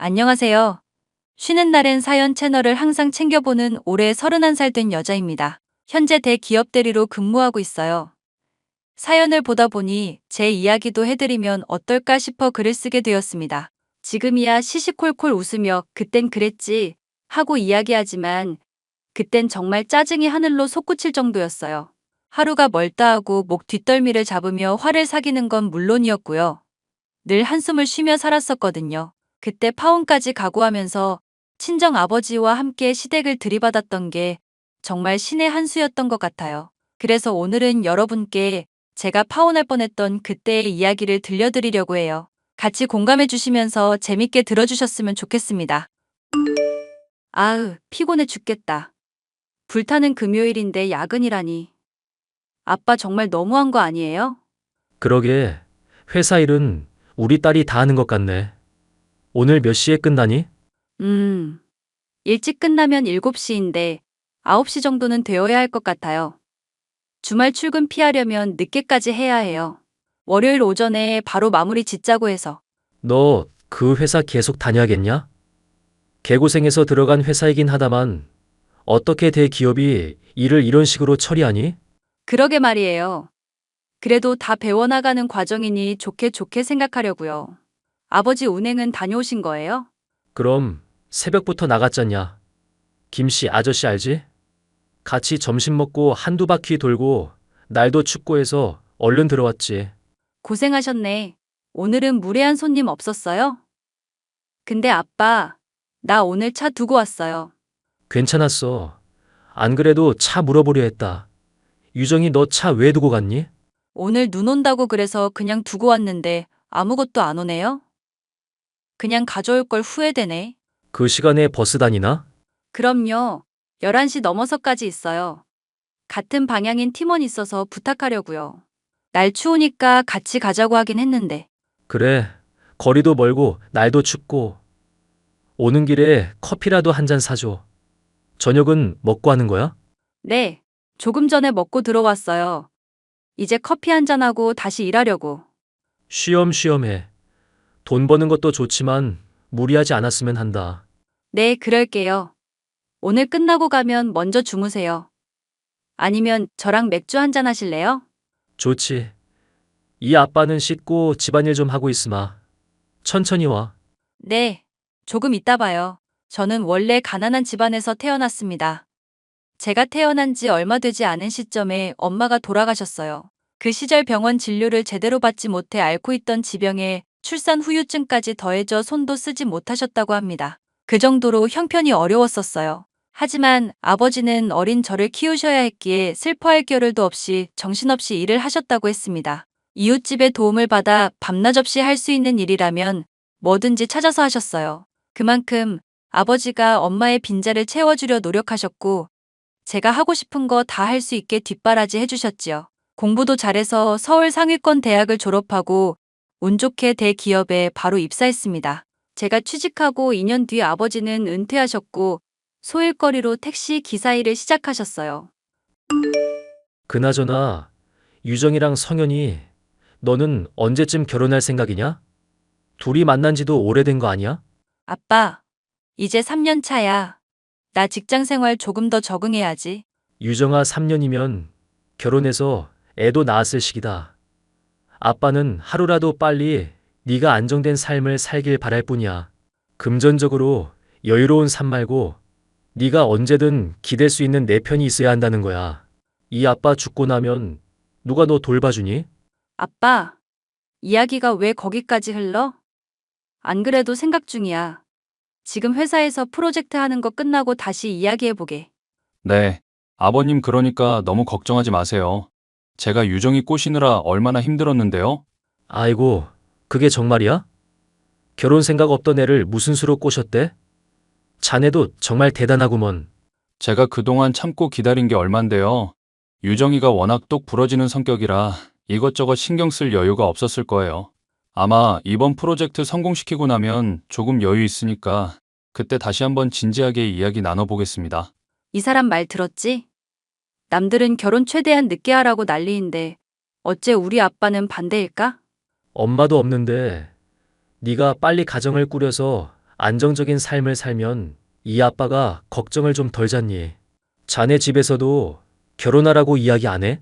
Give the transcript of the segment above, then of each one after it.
안녕하세요. 쉬는 날엔 사연 채널을 항상 챙겨보는 올해 31살 된 여자입니다. 현재 대기업 대리로 근무하고 있어요. 사연을 보다 보니 제 이야기도 해드리면 어떨까 싶어 글을 쓰게 되었습니다. 지금이야 시시콜콜 웃으며 그땐 그랬지 하고 이야기하지만 그땐 정말 짜증이 하늘로 솟구칠 정도였어요. 하루가 멀다 하고 목 뒷덜미를 잡으며 화를 사귀는 건 물론이었고요. 늘 한숨을 쉬며 살았었거든요. 그때 파혼까지 각오하면서 친정 아버지와 함께 시댁을 들이받았던 게 정말 신의 한 수였던 것 같아요. 그래서 오늘은 여러분께 제가 파혼할 뻔했던 그때의 이야기를 들려드리려고 해요. 같이 공감해 주시면서 재밌게 들어주셨으면 좋겠습니다. 아으, 피곤해 죽겠다. 불타는 금요일인데 야근이라니. 아빠 정말 너무한 거 아니에요? 그러게, 회사 일은 우리 딸이 다 하는 것 같네. 오늘 몇 시에 끝나니? 음, 일찍 끝나면 7시인데 9시 정도는 되어야 할 것 같아요. 주말 출근 피하려면 늦게까지 해야 해요. 월요일 오전에 바로 마무리 짓자고 해서. 너 그 회사 계속 다녀야겠냐? 개고생해서 들어간 회사이긴 하다만 어떻게 대기업이 일을 이런 식으로 처리하니? 그러게 말이에요. 그래도 다 배워나가는 과정이니 좋게 좋게 생각하려고요. 아버지 운행은 다녀오신 거예요? 그럼 새벽부터 나갔잖냐? 김씨 아저씨 알지? 같이 점심 먹고 한두 바퀴 돌고 날도 춥고 해서 얼른 들어왔지. 고생하셨네. 오늘은 무례한 손님 없었어요? 근데 아빠, 나 오늘 차 두고 왔어요. 괜찮았어. 안 그래도 차 물어보려 했다. 유정이 너 차 왜 두고 갔니? 오늘 눈 온다고 그래서 그냥 두고 왔는데 아무것도 안 오네요? 그냥 가져올 걸 후회되네. 그 시간에 버스 다니나? 그럼요. 11시 넘어서까지 있어요. 같은 방향인 팀원 있어서 부탁하려고요. 날 추우니까 같이 가자고 하긴 했는데. 그래, 거리도 멀고 날도 춥고 오는 길에 커피라도 한 잔 사줘. 저녁은 먹고 하는 거야? 네, 조금 전에 먹고 들어왔어요. 이제 커피 한 잔하고 다시 일하려고. 쉬엄쉬엄 해. 돈 버는 것도 좋지만 무리하지 않았으면 한다. 네, 그럴게요. 오늘 끝나고 가면 먼저 주무세요. 아니면 저랑 맥주 한 잔 하실래요? 좋지. 이 아빠는 씻고 집안일 좀 하고 있으마. 천천히 와. 네, 조금 이따 봐요. 저는 원래 가난한 집안에서 태어났습니다. 제가 태어난 지 얼마 되지 않은 시점에 엄마가 돌아가셨어요. 그 시절 병원 진료를 제대로 받지 못해 앓고 있던 지병에 출산 후유증까지 더해져 손도 쓰지 못하셨다고 합니다. 그 정도로 형편이 어려웠었어요. 하지만 아버지는 어린 저를 키우셔야 했기에 슬퍼할 겨를도 없이 정신없이 일을 하셨다고 했습니다. 이웃집의 도움을 받아 밤낮 없이 할 수 있는 일이라면 뭐든지 찾아서 하셨어요. 그만큼 아버지가 엄마의 빈자를 채워주려 노력하셨고 제가 하고 싶은 거 다 할 수 있게 뒷바라지 해주셨지요. 공부도 잘해서 서울 상위권 대학을 졸업하고 운 좋게 대기업에 바로 입사했습니다. 제가 취직하고 2년 뒤 아버지는 은퇴하셨고 소일거리로 택시 기사 일을 시작하셨어요. 그나저나 유정이랑 성현이 너는 언제쯤 결혼할 생각이냐? 둘이 만난 지도 오래된 거 아니야? 아빠, 이제 3년 차야. 나 직장 생활 조금 더 적응해야지. 유정아 3년이면 결혼해서 애도 낳았을 시기다. 아빠는 하루라도 빨리 네가 안정된 삶을 살길 바랄 뿐이야. 금전적으로 여유로운 삶 말고 네가 언제든 기댈 수 있는 내 편이 있어야 한다는 거야. 이 아빠 죽고 나면 누가 너 돌봐주니? 아빠, 이야기가 왜 거기까지 흘러? 안 그래도 생각 중이야. 지금 회사에서 프로젝트 하는 거 끝나고 다시 이야기해보게. 네, 아버님 그러니까 너무 걱정하지 마세요. 제가 유정이 꼬시느라 얼마나 힘들었는데요. 아이고, 그게 정말이야? 결혼 생각 없던 애를 무슨 수로 꼬셨대? 자네도 정말 대단하구먼. 제가 그동안 참고 기다린 게 얼만데요. 유정이가 워낙 똑 부러지는 성격이라 이것저것 신경 쓸 여유가 없었을 거예요. 아마 이번 프로젝트 성공시키고 나면 조금 여유 있으니까 그때 다시 한번 진지하게 이야기 나눠보겠습니다. 이 사람 말 들었지? 남들은 결혼 최대한 늦게 하라고 난리인데 어째 우리 아빠는 반대일까? 엄마도 없는데 네가 빨리 가정을 꾸려서 안정적인 삶을 살면 이 아빠가 걱정을 좀 덜 잡니? 자네 집에서도 결혼하라고 이야기 안 해?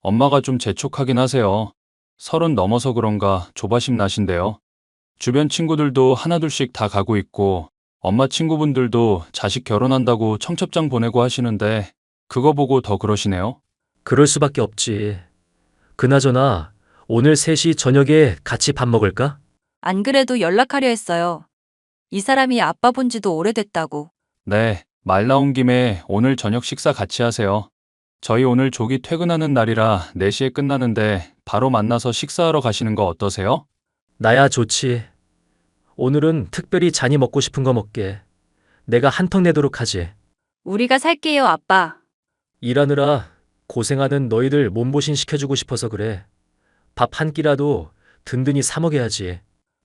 엄마가 좀 재촉하긴 하세요. 30 넘어서 그런가 조바심 나신데요. 주변 친구들도 하나둘씩 다 가고 있고, 엄마 친구분들도 자식 결혼한다고 청첩장 보내고 하시는데, 그거 보고 더 그러시네요. 그럴 수밖에 없지. 그나저나 오늘 3시 저녁에 같이 밥 먹을까? 안 그래도 연락하려 했어요. 이 사람이 아빠 본 지도 오래됐다고. 네, 말 나온 김에 오늘 저녁 식사 같이 하세요. 저희 오늘 조기 퇴근하는 날이라 4시에 끝나는데 바로 만나서 식사하러 가시는 거 어떠세요? 나야 좋지. 오늘은 특별히 잔이 먹고 싶은 거 먹게. 내가 한턱 내도록 하지. 우리가 살게요, 아빠. 일하느라 고생하는 너희들 몸보신 시켜주고 싶어서 그래. 밥 한 끼라도 든든히 사 먹여야지.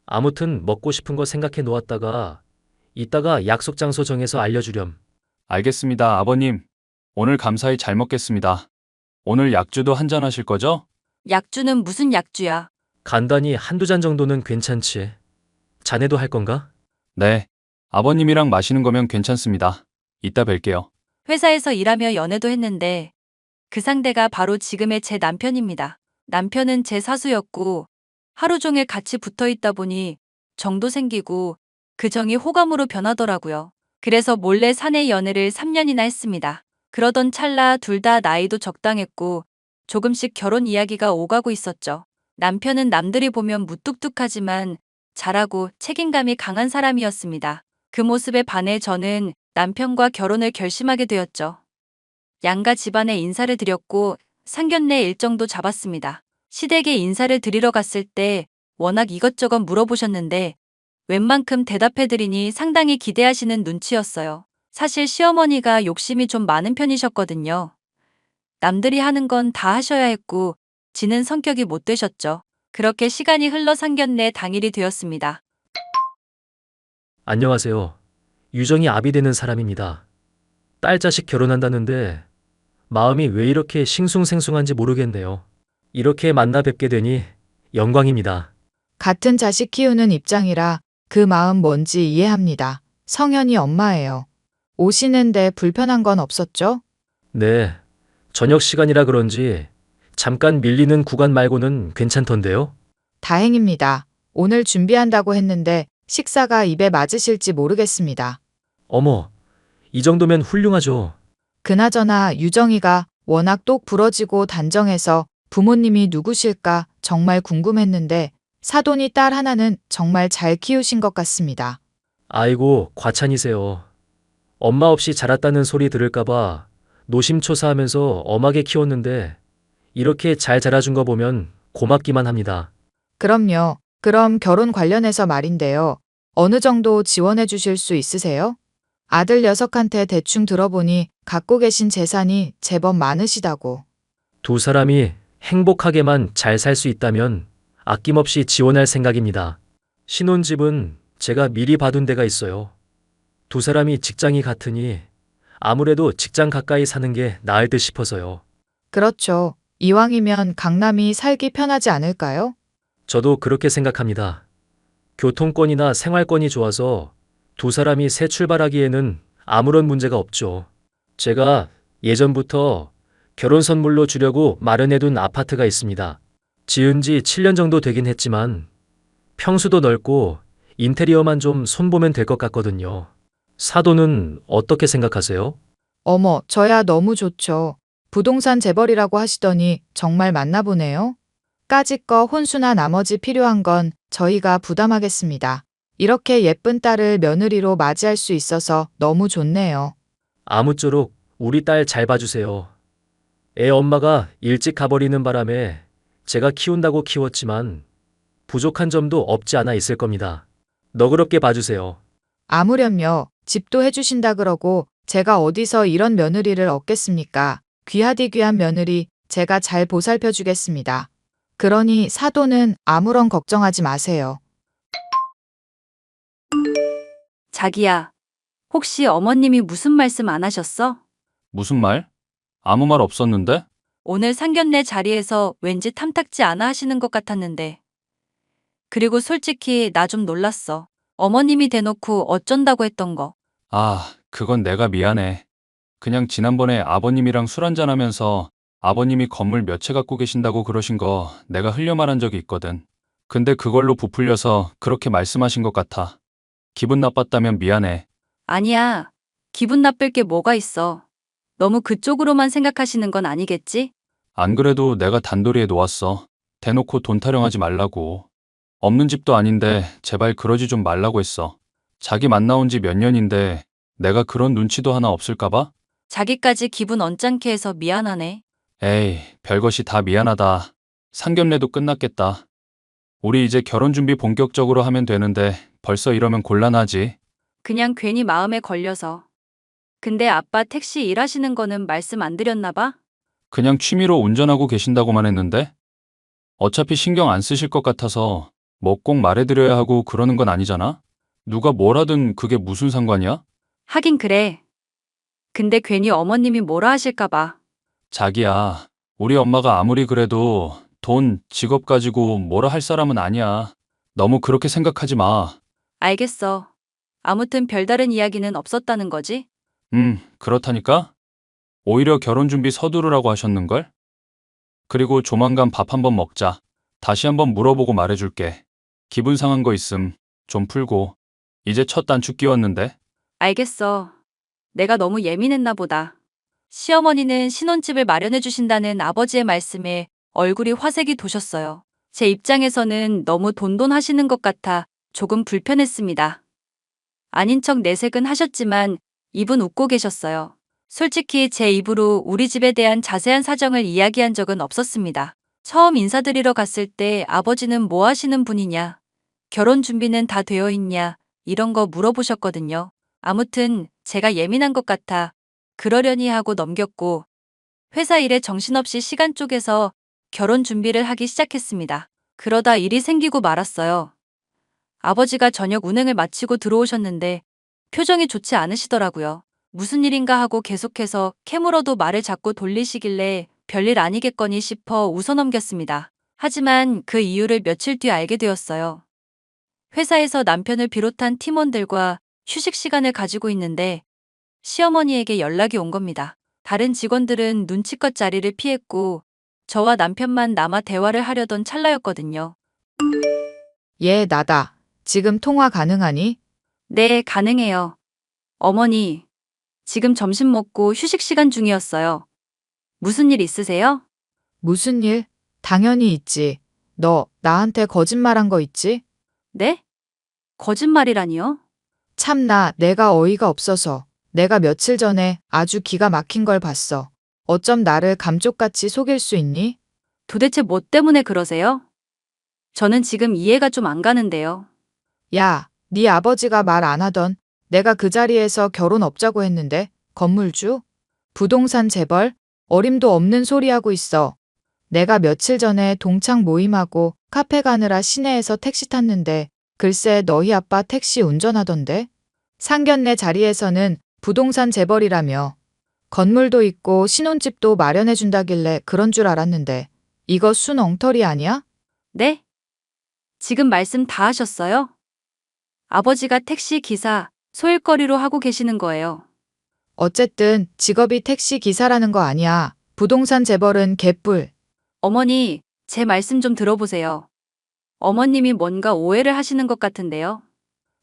아무튼 먹고 싶은 거 생각해 놓았다가 이따가 약속 장소 정해서 알려주렴. 알겠습니다, 아버님. 오늘 감사히 잘 먹겠습니다. 오늘 약주도 한잔 하실 거죠? 약주는 무슨 약주야? 간단히 한두 잔 정도는 괜찮지. 자네도 할 건가? 네, 아버님이랑 마시는 거면 괜찮습니다. 이따 뵐게요. 회사에서 일하며 연애도 했는데 그 상대가 바로 지금의 제 남편입니다. 남편은 제 사수였고 하루 종일 같이 붙어 있다 보니 정도 생기고 그 정이 호감으로 변하더라고요. 그래서 몰래 사내 연애를 3년이나 했습니다. 그러던 찰나 둘 다 나이도 적당했고 조금씩 결혼 이야기가 오가고 있었죠. 남편은 남들이 보면 무뚝뚝하지만 잘하고 책임감이 강한 사람이었습니다. 그 모습에 반해 저는 남편과 결혼을 결심하게 되었죠. 양가 집안에 인사를 드렸고 상견례 일정도 잡았습니다. 시댁에 인사를 드리러 갔을 때 워낙 이것저것 물어보셨는데 웬만큼 대답해드리니 상당히 기대하시는 눈치였어요. 사실 시어머니가 욕심이 좀 많은 편이셨거든요. 남들이 하는 건 다 하셔야 했고 지는 성격이 못 되셨죠. 그렇게 시간이 흘러 상견례 당일이 되었습니다. 안녕하세요. 유정이 아비 되는 사람입니다. 딸 자식 결혼한다는데 마음이 왜 이렇게 싱숭생숭한지 모르겠네요. 이렇게 만나 뵙게 되니 영광입니다. 같은 자식 키우는 입장이라 그 마음 뭔지 이해합니다. 성현이 엄마예요. 오시는데 불편한 건 없었죠? 네, 저녁 시간이라 그런지 잠깐 밀리는 구간 말고는 괜찮던데요. 다행입니다. 오늘 준비한다고 했는데 식사가 입에 맞으실지 모르겠습니다. 어머, 이 정도면 훌륭하죠. 그나저나 유정이가 워낙 똑 부러지고 단정해서 부모님이 누구실까 정말 궁금했는데 사돈이 딸 하나는 정말 잘 키우신 것 같습니다. 아이고, 과찬이세요. 엄마 없이 자랐다는 소리 들을까봐 노심초사하면서 엄하게 키웠는데 이렇게 잘 자라준 거 보면 고맙기만 합니다. 그럼요. 그럼 결혼 관련해서 말인데요. 어느 정도 지원해 주실 수 있으세요? 아들 녀석한테 대충 들어보니 갖고 계신 재산이 제법 많으시다고. 두 사람이 행복하게만 잘 살 수 있다면 아낌없이 지원할 생각입니다. 신혼집은 제가 미리 봐둔 데가 있어요. 두 사람이 직장이 같으니 아무래도 직장 가까이 사는 게 나을 듯 싶어서요. 그렇죠. 이왕이면 강남이 살기 편하지 않을까요? 저도 그렇게 생각합니다. 교통권이나 생활권이 좋아서 두 사람이 새 출발하기에는 아무런 문제가 없죠. 제가 예전부터 결혼 선물로 주려고 마련해둔 아파트가 있습니다. 지은 지 7년 정도 되긴 했지만 평수도 넓고 인테리어만 좀 손보면 될 것 같거든요. 사도는 어떻게 생각하세요? 어머, 저야 너무 좋죠. 부동산 재벌이라고 하시더니 정말 맞나 보네요. 까짓거 혼수나 나머지 필요한 건 저희가 부담하겠습니다. 이렇게 예쁜 딸을 며느리로 맞이할 수 있어서 너무 좋네요. 아무쪼록 우리 딸 잘 봐주세요. 애 엄마가 일찍 가버리는 바람에 제가 키운다고 키웠지만 부족한 점도 없지 않아 있을 겁니다. 너그럽게 봐주세요. 아무렴요. 집도 해주신다 그러고 제가 어디서 이런 며느리를 얻겠습니까? 귀하디 귀한 며느리 제가 잘 보살펴 주겠습니다. 그러니 사도는 아무런 걱정하지 마세요. 자기야, 혹시 어머님이 무슨 말씀 안 하셨어? 무슨 말? 아무 말 없었는데? 오늘 상견례 자리에서 왠지 탐탁지 않아 하시는 것 같았는데. 그리고 솔직히 나 좀 놀랐어. 어머님이 대놓고 어쩐다고 했던 거. 아, 그건 내가 미안해. 그냥 지난번에 아버님이랑 술 한잔하면서 아버님이 건물 몇 채 갖고 계신다고 그러신 거 내가 흘려 말한 적이 있거든. 근데 그걸로 부풀려서 그렇게 말씀하신 것 같아. 기분 나빴다면 미안해. 아니야. 기분 나쁠 게 뭐가 있어. 너무 그쪽으로만 생각하시는 건 아니겠지? 안 그래도 내가 단도리에 놓았어. 대놓고 돈 타령하지 말라고. 없는 집도 아닌데 제발 그러지 좀 말라고 했어. 자기 만나온 지 몇 년인데 내가 그런 눈치도 하나 없을까 봐? 자기까지 기분 언짢게 해서 미안하네. 에이, 별것이 다 미안하다. 상견례도 끝났겠다. 우리 이제 결혼 준비 본격적으로 하면 되는데 벌써 이러면 곤란하지. 그냥 괜히 마음에 걸려서. 근데 아빠 택시 일하시는 거는 말씀 안 드렸나 봐? 그냥 취미로 운전하고 계신다고만 했는데? 어차피 신경 안 쓰실 것 같아서 뭐 꼭 말해드려야 하고 그러는 건 아니잖아? 누가 뭘 하든 그게 무슨 상관이야? 하긴 그래. 근데 괜히 어머님이 뭐라 하실까 봐. 자기야, 우리 엄마가 아무리 그래도 돈, 직업 가지고 뭐라 할 사람은 아니야. 너무 그렇게 생각하지 마. 알겠어. 아무튼 별다른 이야기는 없었다는 거지? 그렇다니까? 오히려 결혼 준비 서두르라고 하셨는걸? 그리고 조만간 밥 한번 먹자. 다시 한번 물어보고 말해줄게. 기분 상한 거 있음 좀 풀고. 이제 첫 단추 끼웠는데. 알겠어. 내가 너무 예민했나 보다. 시어머니는 신혼집을 마련해 주신다는 아버지의 말씀에 얼굴이 화색이 도셨어요. 제 입장에서는 너무 돈돈하시는 것 같아 조금 불편했습니다. 아닌 척 내색은 하셨지만 입은 웃고 계셨어요. 솔직히 제 입으로 우리 집에 대한 자세한 사정을 이야기한 적은 없었습니다. 처음 인사드리러 갔을 때 아버지는 뭐 하시는 분이냐, 결혼 준비는 다 되어 있냐, 이런 거 물어보셨거든요. 아무튼 제가 예민한 것 같아 그러려니 하고 넘겼고 회사 일에 정신없이 시간 쪼개서 결혼 준비를 하기 시작했습니다. 그러다 일이 생기고 말았어요. 아버지가 저녁 운행을 마치고 들어오셨는데 표정이 좋지 않으시더라고요. 무슨 일인가 하고 계속해서 캐물어도 말을 자꾸 돌리시길래 별일 아니겠거니 싶어 웃어넘겼습니다. 하지만 그 이유를 며칠 뒤 알게 되었어요. 회사에서 남편을 비롯한 팀원들과 휴식 시간을 가지고 있는데 시어머니에게 연락이 온 겁니다. 다른 직원들은 눈치껏 자리를 피했고 저와 남편만 남아 대화를 하려던 찰나였거든요. 예, 나다. 지금 통화 가능하니? 네, 가능해요. 어머니, 지금 점심 먹고 휴식 시간 중이었어요. 무슨 일 있으세요? 무슨 일? 당연히 있지. 너 나한테 거짓말한 거 있지? 네? 거짓말이라니요? 참나, 내가 어이가 없어서. 내가 며칠 전에 아주 기가 막힌 걸 봤어. 어쩜 나를 감쪽같이 속일 수 있니? 도대체 뭐 때문에 그러세요? 저는 지금 이해가 좀 안 가는데요. 야, 네 아버지가 말 안 하던 내가 그 자리에서 결혼 없자고 했는데 건물주? 부동산 재벌? 어림도 없는 소리 하고 있어. 내가 며칠 전에 동창 모임하고 카페 가느라 시내에서 택시 탔는데 글쎄 너희 아빠 택시 운전하던데? 상견례 자리에서는 부동산 재벌이라며. 건물도 있고 신혼집도 마련해 준다길래 그런 줄 알았는데 이거 순 엉터리 아니야? 네? 지금 말씀 다 하셨어요? 아버지가 택시 기사, 소일거리로 하고 계시는 거예요. 어쨌든 직업이 택시 기사라는 거 아니야. 부동산 재벌은 개뿔. 어머니, 제 말씀 좀 들어보세요. 어머님이 뭔가 오해를 하시는 것 같은데요.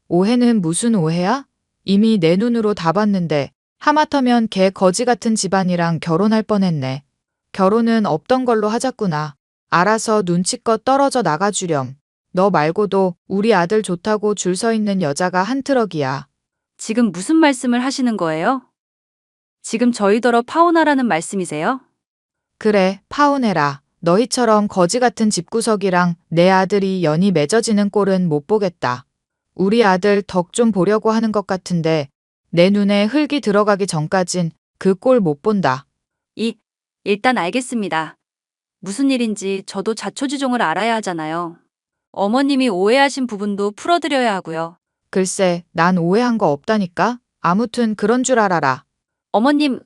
오해는 무슨 오해야? 이미 내 눈으로 다 봤는데 하마터면 개 거지 같은 집안이랑 결혼할 뻔했네. 결혼은 없던 걸로 하자꾸나. 알아서 눈치껏 떨어져 나가주렴. 너 말고도 우리 아들 좋다고 줄 서 있는 여자가 한 트럭이야. 지금 무슨 말씀을 하시는 거예요? 지금 저희더러 파혼하라는 말씀이세요? 그래, 파혼해라. 너희처럼 거지 같은 집구석이랑 내 아들이 연이 맺어지는 꼴은 못 보겠다. 우리 아들 덕 좀 보려고 하는 것 같은데 내 눈에 흙이 들어가기 전까진 그 꼴 못 본다. 일단 알겠습니다. 무슨 일인지 저도 자초지종을 알아야 하잖아요. 어머님이 오해하신 부분도 풀어드려야 하고요. 글쎄, 난 오해한 거 없다니까? 아무튼 그런 줄 알아라. 어머님.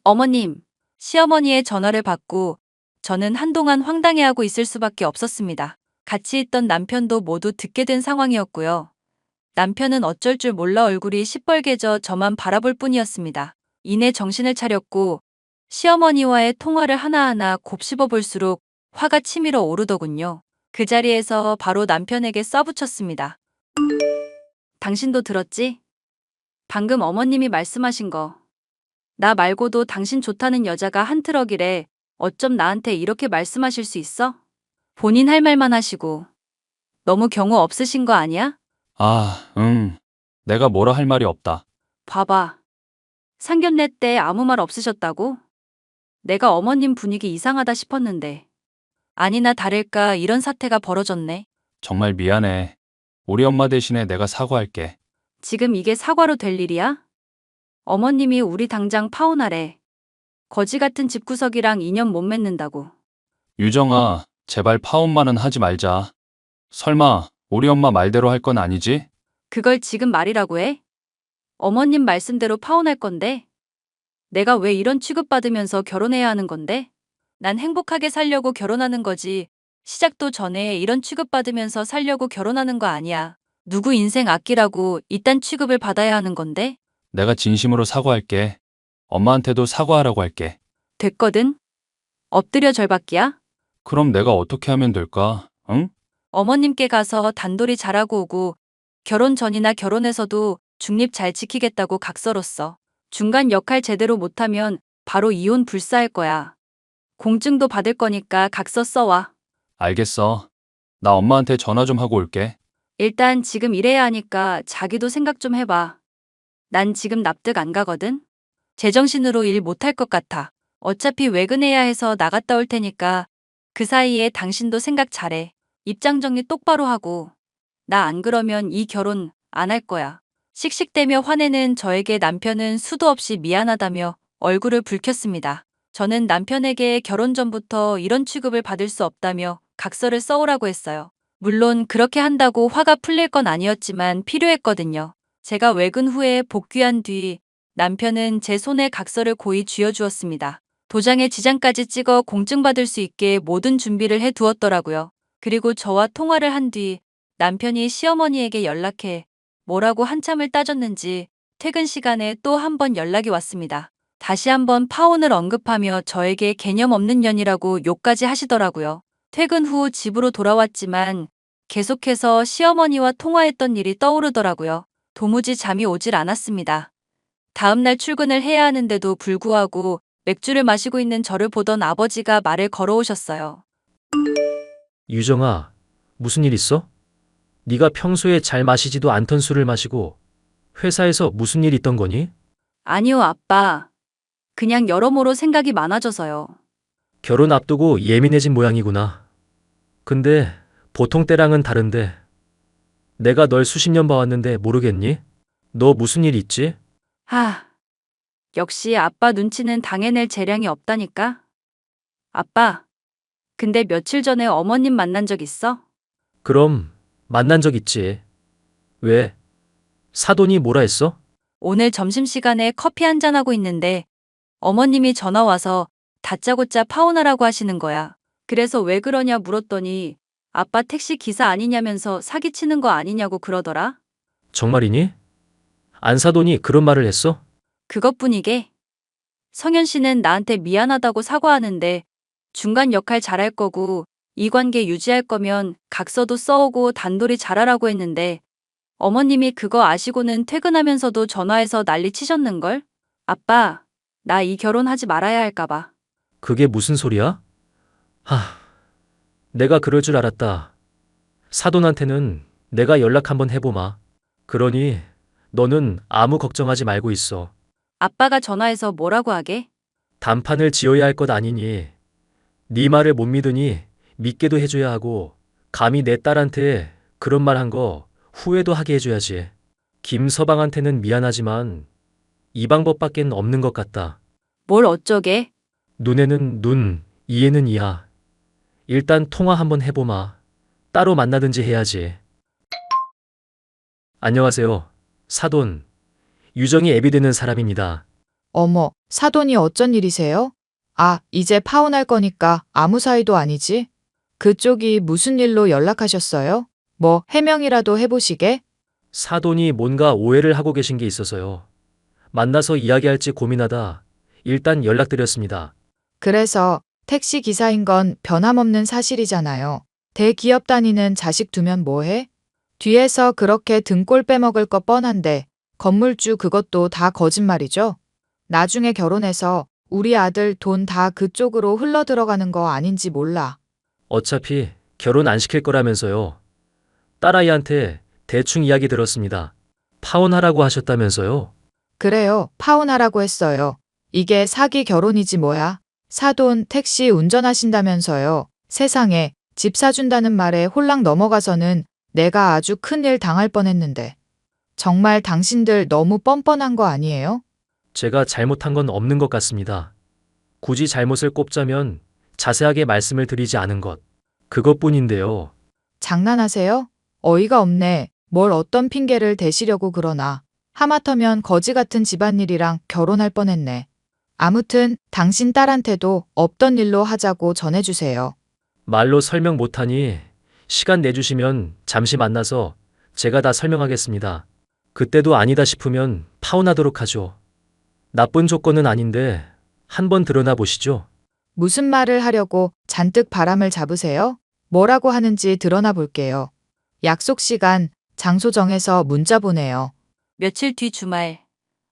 시어머니의 전화를 받고 저는 한동안 황당해하고 있을 수밖에 없었습니다. 같이 있던 남편도 모두 듣게 된 상황이었고요. 남편은 어쩔 줄 몰라 얼굴이 시뻘개져 저만 바라볼 뿐이었습니다. 이내 정신을 차렸고 시어머니와의 통화를 하나하나 곱씹어 볼수록 화가 치밀어 오르더군요. 그 자리에서 바로 남편에게 쏴붙였습니다. 당신도 들었지? 방금 어머님이 말씀하신 거. 나 말고도 당신 좋다는 여자가 한 트럭이래. 어쩜 나한테 이렇게 말씀하실 수 있어? 본인 할 말만 하시고. 너무 경우 없으신 거 아니야? 아, 내가 뭐라 할 말이 없다. 봐봐. 상견례 때 아무 말 없으셨다고? 내가 어머님 분위기 이상하다 싶었는데. 아니나 다를까 이런 사태가 벌어졌네. 정말 미안해. 우리 엄마 대신에 내가 사과할게. 지금 이게 사과로 될 일이야? 어머님이 우리 당장 파혼하래. 거지 같은 집구석이랑 인연 못 맺는다고. 유정아, 제발 파혼만은 하지 말자. 설마 우리 엄마 말대로 할 건 아니지? 그걸 지금 말이라고 해? 어머님 말씀대로 파혼할 건데? 내가 왜 이런 취급받으면서 결혼해야 하는 건데? 난 행복하게 살려고 결혼하는 거지. 시작도 전에 이런 취급받으면서 살려고 결혼하는 거 아니야. 누구 인생 아끼라고 이딴 취급을 받아야 하는 건데? 내가 진심으로 사과할게. 엄마한테도 사과하라고 할게. 됐거든? 엎드려 절받기야? 그럼 내가 어떻게 하면 될까? 응? 어머님께 가서 단돌이 잘하고 오고 결혼 전이나 결혼해서도 중립 잘 지키겠다고 각서로써 중간 역할 제대로 못하면 바로 이혼 불사할 거야. 공증도 받을 거니까 각서 써와. 알겠어. 나 엄마한테 전화 좀 하고 올게. 일단 지금 일해야 하니까 자기도 생각 좀 해봐. 난 지금 납득 안 가거든? 제정신으로 일 못할 것 같아. 어차피 외근해야 해서 나갔다 올 테니까 그 사이에 당신도 생각 잘해. 입장 정리 똑바로 하고. 나 안 그러면 이 결혼 안 할 거야. 씩씩대며 화내는 저에게 남편은 수도 없이 미안하다며 얼굴을 붉혔습니다. 저는 남편에게 결혼 전부터 이런 취급을 받을 수 없다며 각서를 써오라고 했어요. 물론 그렇게 한다고 화가 풀릴 건 아니었지만 필요했거든요. 제가 외근 후에 복귀한 뒤 남편은 제 손에 각서를 고이 쥐어주었습니다. 도장에 지장까지 찍어 공증받을 수 있게 모든 준비를 해두었더라고요. 그리고 저와 통화를 한 뒤 남편이 시어머니에게 연락해 뭐라고 한참을 따졌는지 퇴근 시간에 또 한 번 연락이 왔습니다. 다시 한번 파혼을 언급하며 저에게 개념 없는 년이라고 욕까지 하시더라고요. 퇴근 후 집으로 돌아왔지만 계속해서 시어머니와 통화했던 일이 떠오르더라고요. 도무지 잠이 오질 않았습니다. 다음날 출근을 해야 하는데도 불구하고 맥주를 마시고 있는 저를 보던 아버지가 말을 걸어오셨어요. 유정아, 무슨 일 있어? 네가 평소에 잘 마시지도 않던 술을 마시고 회사에서 무슨 일 있던 거니? 아니요, 아빠. 그냥 여러모로 생각이 많아져서요. 결혼 앞두고 예민해진 모양이구나. 근데 보통 때랑은 다른데 내가 널 수십 년 봐왔는데 모르겠니? 너 무슨 일 있지? 역시 아빠 눈치는 당해낼 재량이 없다니까? 아빠, 근데 며칠 전에 어머님 만난 적 있어? 그럼 만난 적 있지. 왜? 사돈이 뭐라 했어? 오늘 점심시간에 커피 한잔하고 있는데 어머님이 전화 와서 다짜고짜 파혼하라고 하시는 거야. 그래서 왜 그러냐 물었더니 아빠 택시 기사 아니냐면서 사기치는 거 아니냐고 그러더라. 정말이니? 안사돈이 그런 말을 했어? 그것뿐이게. 성현 씨는 나한테 미안하다고 사과하는데 중간 역할 잘할 거고 이 관계 유지할 거면 각서도 써오고 단돌이 잘하라고 했는데 어머님이 그거 아시고는 퇴근하면서도 전화해서 난리 치셨는걸? 아빠, 나 이 결혼하지 말아야 할까봐. 그게 무슨 소리야? 내가 그럴 줄 알았다. 사돈한테는 내가 연락 한번 해보마. 그러니 너는 아무 걱정하지 말고 있어. 아빠가 전화해서 뭐라고 하게? 단판을 지어야 할 것 아니니 네 말을 못 믿으니 믿게도 해줘야 하고 감히 내 딸한테 그런 말 한 거 후회도 하게 해줘야지. 김서방한테는 미안하지만 이 방법밖엔 없는 것 같다. 뭘 어쩌게? 눈에는 눈, 이에는 이야. 일단 통화 한번 해보마. 따로 만나든지 해야지. 안녕하세요. 사돈. 유정이 애비 되는 사람입니다. 어머, 사돈이 어쩐 일이세요? 아, 이제 파혼할 거니까 아무 사이도 아니지? 그쪽이 무슨 일로 연락하셨어요? 뭐 해명이라도 해보시게? 사돈이 뭔가 오해를 하고 계신 게 있어서요. 만나서 이야기할지 고민하다 일단 연락드렸습니다. 그래서 택시 기사인 건 변함없는 사실이잖아요. 대기업 다니는 자식 두면 뭐해? 뒤에서 그렇게 등골 빼먹을 거 뻔한데 건물주 그것도 다 거짓말이죠? 나중에 결혼해서 우리 아들 돈 다 그쪽으로 흘러 들어가는 거 아닌지 몰라. 어차피 결혼 안 시킬 거라면서요. 딸아이한테 대충 이야기 들었습니다. 파혼하라고 하셨다면서요. 그래요. 파혼하라고 했어요. 이게 사기 결혼이지 뭐야. 사돈 택시 운전하신다면서요. 세상에 집 사준다는 말에 홀랑 넘어가서는 내가 아주 큰일 당할 뻔했는데. 정말 당신들 너무 뻔뻔한 거 아니에요? 제가 잘못한 건 없는 것 같습니다. 굳이 잘못을 꼽자면 자세하게 말씀을 드리지 않은 것. 그것뿐인데요. 장난하세요? 어이가 없네. 뭘 어떤 핑계를 대시려고 그러나. 하마터면 거지 같은 집안일이랑 결혼할 뻔했네. 아무튼 당신 딸한테도 없던 일로 하자고 전해주세요. 말로 설명 못하니 시간 내주시면 잠시 만나서 제가 다 설명하겠습니다. 그때도 아니다 싶으면 파혼하도록 하죠. 나쁜 조건은 아닌데 한번 드러나 보시죠. 무슨 말을 하려고 잔뜩 바람을 잡으세요? 뭐라고 하는지 드러나 볼게요. 약속 시간, 장소 정해서 문자 보내요. 며칠 뒤 주말,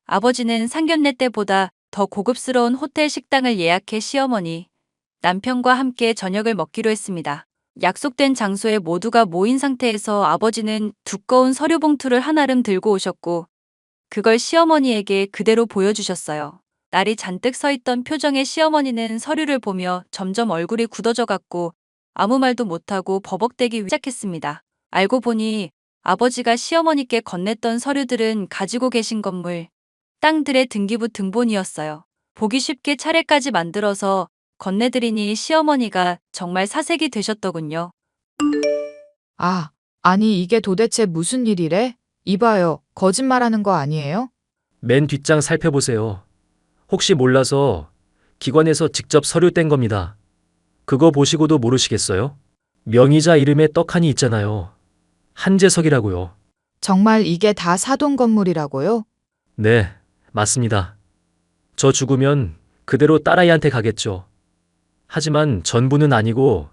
아버지는 상견례 때보다 더 고급스러운 호텔 식당을 예약해 시어머니, 남편과 함께 저녁을 먹기로 했습니다. 약속된 장소에 모두가 모인 상태에서 아버지는 두꺼운 서류 봉투를 한아름 들고 오셨고, 그걸 시어머니에게 그대로 보여주셨어요. 날이 잔뜩 서 있던 표정의 시어머니는 서류를 보며 점점 얼굴이 굳어져 갔고 아무 말도 못하고 버벅대기 시작했습니다. 알고 보니 아버지가 시어머니께 건넸던 서류들은 가지고 계신 건물, 땅들의 등기부 등본이었어요. 보기 쉽게 차례까지 만들어서 건네드리니 시어머니가 정말 사색이 되셨더군요. 아, 아니 이게 도대체 무슨 일이래? 이봐요, 거짓말하는 거 아니에요? 맨 뒷장 살펴보세요. 혹시 몰라서 기관에서 직접 서류 뗀 겁니다. 그거 보시고도 모르시겠어요? 명의자 이름에 떡하니 있잖아요. 한재석이라고요. 정말 이게 다 사돈 건물이라고요? 네, 맞습니다. 저 죽으면 그대로 딸아이한테 가겠죠. 하지만 전부는 아니고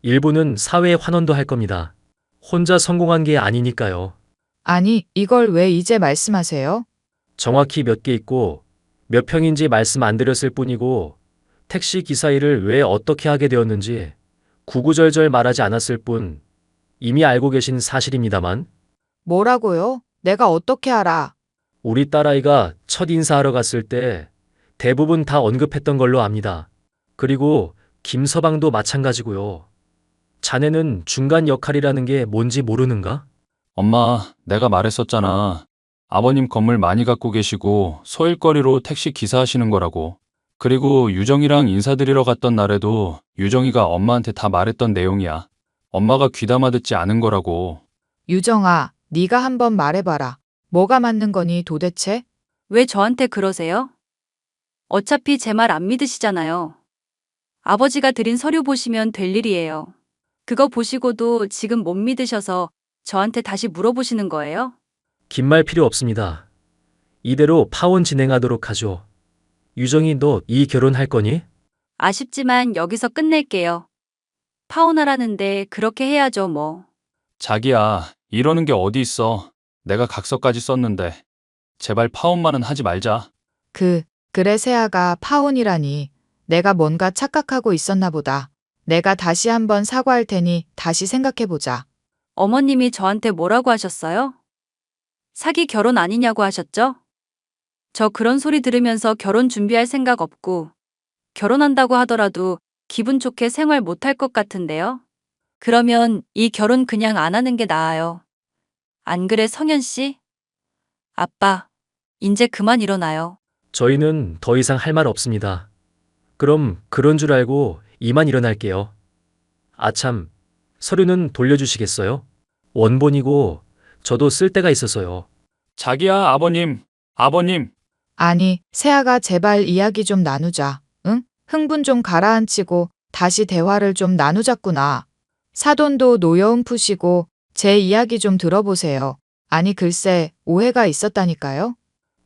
일부는 사회에 환원도 할 겁니다. 혼자 성공한 게 아니니까요. 아니, 이걸 왜 이제 말씀하세요? 정확히 몇 개 있고 몇 평인지 말씀 안 드렸을 뿐이고 택시 기사 일을 왜 어떻게 하게 되었는지 구구절절 말하지 않았을 뿐 이미 알고 계신 사실입니다만 뭐라고요? 내가 어떻게 알아? 우리 딸아이가 첫 인사하러 갔을 때 대부분 다 언급했던 걸로 압니다. 그리고 김서방도 마찬가지고요. 자네는 중간 역할이라는 게 뭔지 모르는가? 엄마, 내가 말했었잖아. 아버님 건물 많이 갖고 계시고 소일거리로 택시 기사 하시는 거라고. 그리고 유정이랑 인사드리러 갔던 날에도 유정이가 엄마한테 다 말했던 내용이야. 엄마가 귀담아 듣지 않은 거라고. 유정아, 네가 한번 말해봐라. 뭐가 맞는 거니 도대체? 왜 저한테 그러세요? 어차피 제 말 안 믿으시잖아요. 아버지가 드린 서류 보시면 될 일이에요. 그거 보시고도 지금 못 믿으셔서 저한테 다시 물어보시는 거예요? 긴 말 필요 없습니다. 이대로 파혼 진행하도록 하죠. 유정이 너 이 결혼할 거니? 아쉽지만 여기서 끝낼게요. 파혼하라는데 그렇게 해야죠, 뭐. 자기야, 이러는 게 어디 있어. 내가 각서까지 썼는데. 제발 파혼만은 하지 말자. 그래 세아가 파혼이라니. 내가 뭔가 착각하고 있었나 보다. 내가 다시 한번 사과할 테니 다시 생각해보자. 어머님이 저한테 뭐라고 하셨어요? 사기 결혼 아니냐고 하셨죠? 저 그런 소리 들으면서 결혼 준비할 생각 없고, 결혼한다고 하더라도 기분 좋게 생활 못할 것 같은데요? 그러면 이 결혼 그냥 안 하는 게 나아요. 안 그래, 성현 씨? 아빠, 이제 그만 일어나요. 저희는 더 이상 할 말 없습니다. 그럼 그런 줄 알고 이만 일어날게요. 아참, 서류는 돌려주시겠어요? 원본이고 저도 쓸 데가 있어서요. 자기야, 아버님. 아니, 세아가 제발 이야기 좀 나누자. 응? 흥분 좀 가라앉히고 다시 대화를 좀 나누자꾸나. 사돈도 노여움 푸시고 제 이야기 좀 들어보세요. 아니 글쎄, 오해가 있었다니까요.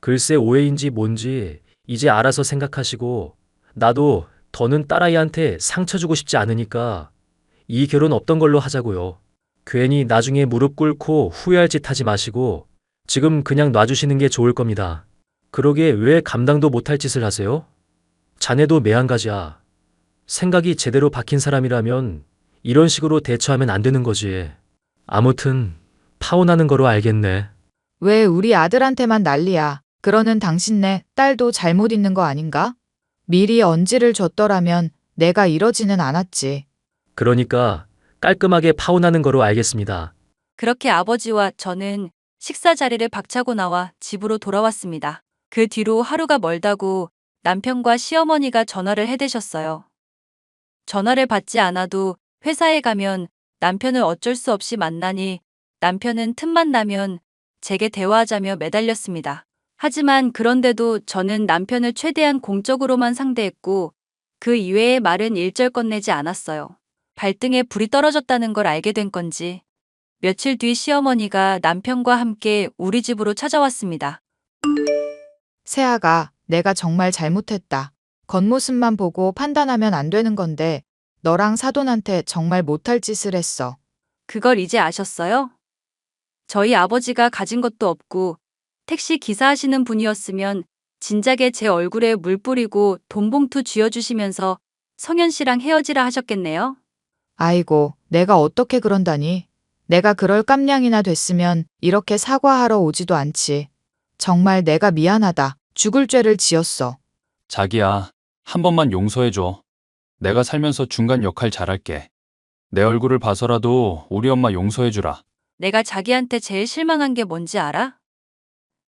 글쎄 오해인지 뭔지 이제 알아서 생각하시고 나도 더는 딸아이한테 상처 주고 싶지 않으니까 이 결혼 없던 걸로 하자고요. 괜히 나중에 무릎 꿇고 후회할 짓 하지 마시고 지금 그냥 놔주시는 게 좋을 겁니다. 그러게 왜 감당도 못할 짓을 하세요? 자네도 매한가지야. 생각이 제대로 박힌 사람이라면 이런 식으로 대처하면 안 되는 거지. 아무튼 파혼하는 거로 알겠네. 왜 우리 아들한테만 난리야. 그러는 당신네 딸도 잘못 있는 거 아닌가? 미리 언지를 줬더라면 내가 이러지는 않았지. 그러니까 깔끔하게 파혼하는 거로 알겠습니다. 그렇게 아버지와 저는 식사 자리를 박차고 나와 집으로 돌아왔습니다. 그 뒤로 하루가 멀다고 남편과 시어머니가 전화를 해대셨어요. 전화를 받지 않아도 회사에 가면 남편을 어쩔 수 없이 만나니 남편은 틈만 나면 제게 대화하자며 매달렸습니다. 하지만 그런데도 저는 남편을 최대한 공적으로만 상대했고 그 이외의 말은 일절 건네지 않았어요. 발등에 불이 떨어졌다는 걸 알게 된 건지 며칠 뒤 시어머니가 남편과 함께 우리 집으로 찾아왔습니다. 세아가 내가 정말 잘못했다. 겉모습만 보고 판단하면 안 되는 건데 너랑 사돈한테 정말 못할 짓을 했어. 그걸 이제 아셨어요? 저희 아버지가 가진 것도 없고 택시 기사하시는 분이었으면 진작에 제 얼굴에 물 뿌리고 돈봉투 쥐어주시면서 성현 씨랑 헤어지라 하셨겠네요. 아이고, 내가 어떻게 그런다니. 내가 그럴 깜냥이나 됐으면 이렇게 사과하러 오지도 않지. 정말 내가 미안하다. 죽을 죄를 지었어. 자기야, 한 번만 용서해줘. 내가 살면서 중간 역할 잘할게. 내 얼굴을 봐서라도 우리 엄마 용서해주라. 내가 자기한테 제일 실망한 게 뭔지 알아?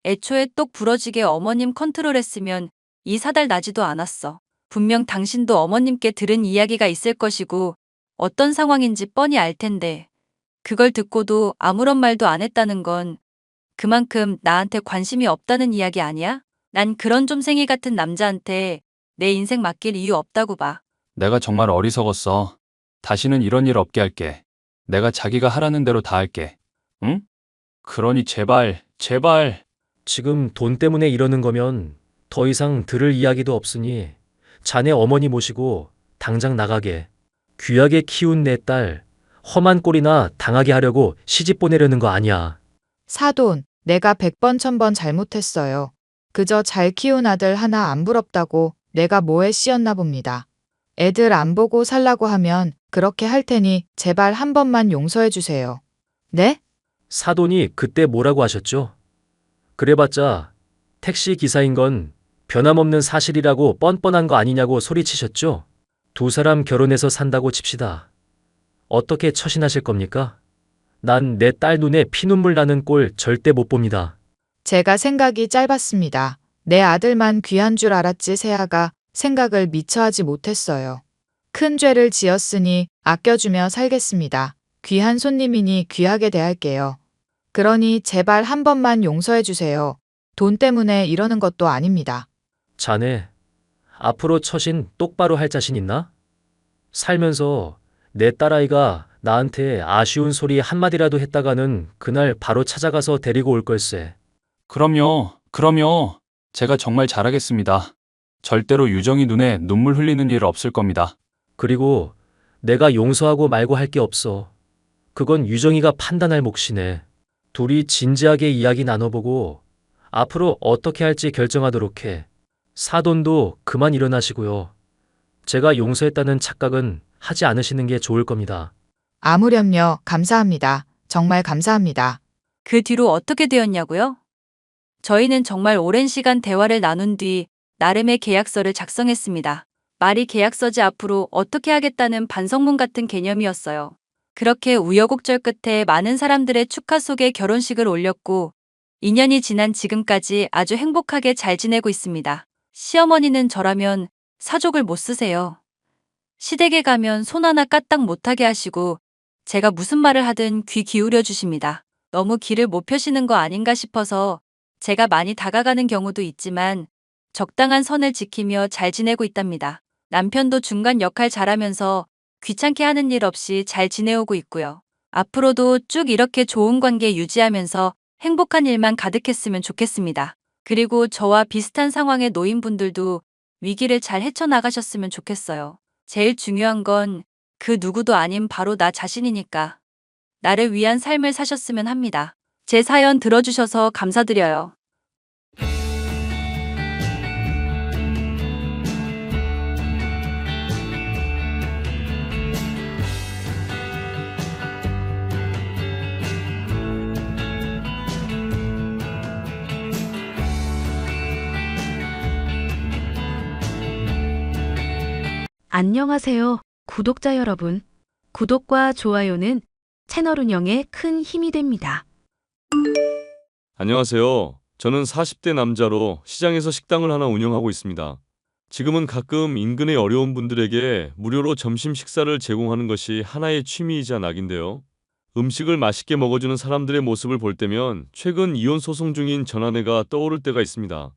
애초에 똑 부러지게 어머님 컨트롤했으면 이 사달 나지도 않았어. 분명 당신도 어머님께 들은 이야기가 있을 것이고 어떤 상황인지 뻔히 알 텐데 그걸 듣고도 아무런 말도 안 했다는 건 그만큼 나한테 관심이 없다는 이야기 아니야? 난 그런 좀생이 같은 남자한테 내 인생 맡길 이유 없다고 봐. 내가 정말 어리석었어. 다시는 이런 일 없게 할게. 내가 자기가 하라는 대로 다 할게. 응? 그러니 제발, 제발. 지금 돈 때문에 이러는 거면 더 이상 들을 이야기도 없으니 자네 어머니 모시고 당장 나가게. 귀하게 키운 내 딸 험한 꼴이나 당하게 하려고 시집 보내려는 거 아니야. 사돈, 내가 100번 1000번 잘못했어요. 그저 잘 키운 아들 하나 안 부럽다고 내가 뭐에 씌었나 봅니다. 애들 안 보고 살라고 하면 그렇게 할 테니 제발 한 번만 용서해 주세요. 네? 사돈이 그때 뭐라고 하셨죠? 그래봤자 택시 기사인 건 변함없는 사실이라고 뻔뻔한 거 아니냐고 소리치셨죠? 두 사람 결혼해서 산다고 칩시다. 어떻게 처신하실 겁니까? 난 내 딸 눈에 피눈물 나는 꼴 절대 못 봅니다. 제가 생각이 짧았습니다. 내 아들만 귀한 줄 알았지 세아가 생각을 미처 하지 못했어요. 큰 죄를 지었으니 아껴주며 살겠습니다. 귀한 손님이니 귀하게 대할게요. 그러니 제발 한 번만 용서해 주세요. 돈 때문에 이러는 것도 아닙니다. 자네, 앞으로 처신 똑바로 할 자신 있나? 살면서 내 딸아이가 나한테 아쉬운 소리 한마디라도 했다가는 그날 바로 찾아가서 데리고 올 걸세. 그럼요, 그럼요. 제가 정말 잘하겠습니다. 절대로 유정이 눈에 눈물 흘리는 일 없을 겁니다. 그리고 내가 용서하고 말고 할 게 없어. 그건 유정이가 판단할 몫이네. 둘이 진지하게 이야기 나눠보고 앞으로 어떻게 할지 결정하도록 해. 사돈도 그만 일어나시고요. 제가 용서했다는 착각은 하지 않으시는 게 좋을 겁니다. 아무렴요. 감사합니다. 정말 감사합니다. 그 뒤로 어떻게 되었냐고요? 저희는 정말 오랜 시간 대화를 나눈 뒤 나름의 계약서를 작성했습니다. 말이 계약서지 앞으로 어떻게 하겠다는 반성문 같은 개념이었어요. 그렇게 우여곡절 끝에 많은 사람들의 축하 속에 결혼식을 올렸고 2년이 지난 지금까지 아주 행복하게 잘 지내고 있습니다. 시어머니는 저라면 사족을 못 쓰세요. 시댁에 가면 손 하나 까딱 못하게 하시고 제가 무슨 말을 하든 귀 기울여 주십니다. 너무 길을 못 펴시는 거 아닌가 싶어서 제가 많이 다가가는 경우도 있지만 적당한 선을 지키며 잘 지내고 있답니다. 남편도 중간 역할 잘하면서 귀찮게 하는 일 없이 잘 지내오고 있고요. 앞으로도 쭉 이렇게 좋은 관계 유지하면서 행복한 일만 가득했으면 좋겠습니다. 그리고 저와 비슷한 상황의 노인분들도 위기를 잘 헤쳐나가셨으면 좋겠어요. 제일 중요한 건 그 누구도 아닌 바로 나 자신이니까 나를 위한 삶을 사셨으면 합니다. 제 사연 들어주셔서 감사드려요. 안녕하세요, 구독자 여러분. 구독과 좋아요는 채널 운영에 큰 힘이 됩니다. 안녕하세요. 저는 40대 남자로 시장에서 식당을 하나 운영하고 있습니다. 지금은 가끔 인근의 어려운 분들에게 무료로 점심 식사를 제공하는 것이 하나의 취미이자 낙인데요. 음식을 맛있게 먹어주는 사람들의 모습을 볼 때면 최근 이혼 소송 중인 전 아내가 떠오를 때가 있습니다.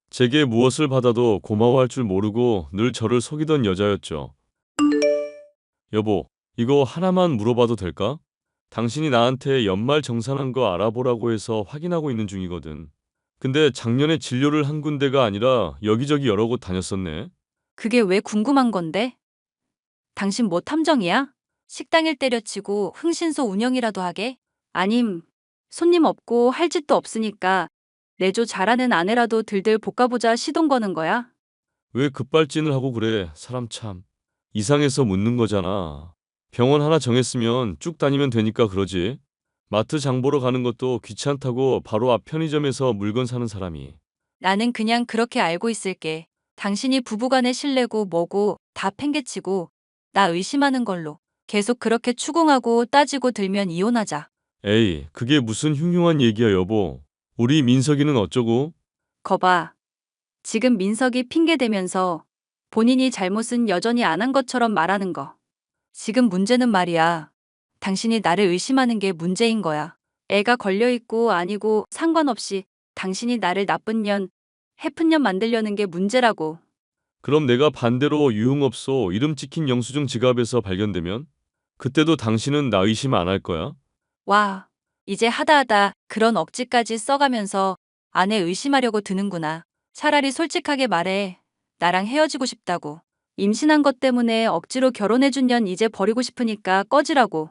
제게 무엇을 받아도 고마워할 줄 모르고 늘 저를 속이던 여자였죠. 여보, 이거 하나만 물어봐도 될까? 당신이 나한테 연말 정산한 거 알아보라고 해서 확인하고 있는 중이거든. 근데 작년에 진료를 한 군데가 아니라 여기저기 여러 곳 다녔었네. 그게 왜 궁금한 건데? 당신 뭐 탐정이야? 식당일 때려치고 흥신소 운영이라도 하게? 아님, 손님 없고 할 짓도 없으니까 내조 잘하는 아내라도 들들 볶아보자 시동 거는 거야? 왜 급발진을 하고 그래? 사람 참. 이상해서 묻는 거잖아. 병원 하나 정했으면 쭉 다니면 되니까 그러지. 마트 장 보러 가는 것도 귀찮다고 바로 앞 편의점에서 물건 사는 사람이. 나는 그냥 그렇게 알고 있을게. 당신이 부부간의 신뢰고 뭐고 다 팽개치고 나 의심하는 걸로 계속 그렇게 추궁하고 따지고 들면 이혼하자. 에이, 그게 무슨 흉흉한 얘기야, 여보. 우리 민석이는 어쩌고? 거봐. 지금 민석이 핑계대면서 본인이 잘못은 여전히 안 한 것처럼 말하는 거. 지금 문제는 말이야. 당신이 나를 의심하는 게 문제인 거야. 애가 걸려있고 아니고 상관없이 당신이 나를 나쁜 년, 해픈 년 만들려는 게 문제라고. 그럼 내가 반대로 유흥업소 이름 찍힌 영수증 지갑에서 발견되면? 그때도 당신은 나 의심 안 할 거야? 와, 이제 하다하다 그런 억지까지 써가면서 아내 의심하려고 드는구나. 차라리 솔직하게 말해. 나랑 헤어지고 싶다고. 임신한 것 때문에 억지로 결혼해준 년 이제 버리고 싶으니까 꺼지라고.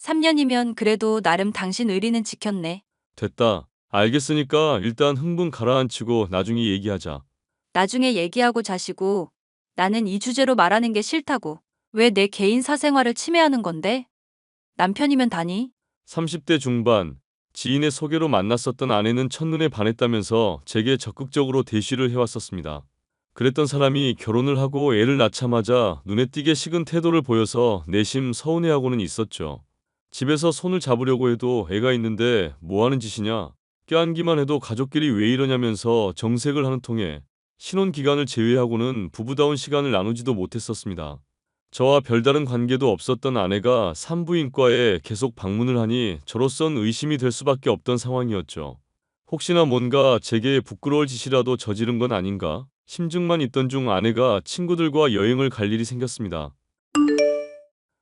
3년이면 그래도 나름 당신 의리는 지켰네. 됐다. 알겠으니까 일단 흥분 가라앉히고 나중에 얘기하자. 나중에 얘기하고 자시고 나는 이 주제로 말하는 게 싫다고. 왜 내 개인 사생활을 침해하는 건데? 남편이면 다니? 30대 중반, 지인의 소개로 만났었던 아내는 첫눈에 반했다면서 제게 적극적으로 대시를 해왔었습니다. 그랬던 사람이 결혼을 하고 애를 낳자마자 눈에 띄게 식은 태도를 보여서 내심 서운해하고는 있었죠. 집에서 손을 잡으려고 해도 애가 있는데 뭐 하는 짓이냐? 껴안기만 해도 가족끼리 왜 이러냐면서 정색을 하는 통에 신혼 기간을 제외하고는 부부다운 시간을 나누지도 못했었습니다. 저와 별다른 관계도 없었던 아내가 산부인과에 계속 방문을 하니 저로선 의심이 될 수밖에 없던 상황이었죠. 혹시나 뭔가 제게 부끄러울 짓이라도 저지른 건 아닌가? 심증만 있던 중 아내가 친구들과 여행을 갈 일이 생겼습니다.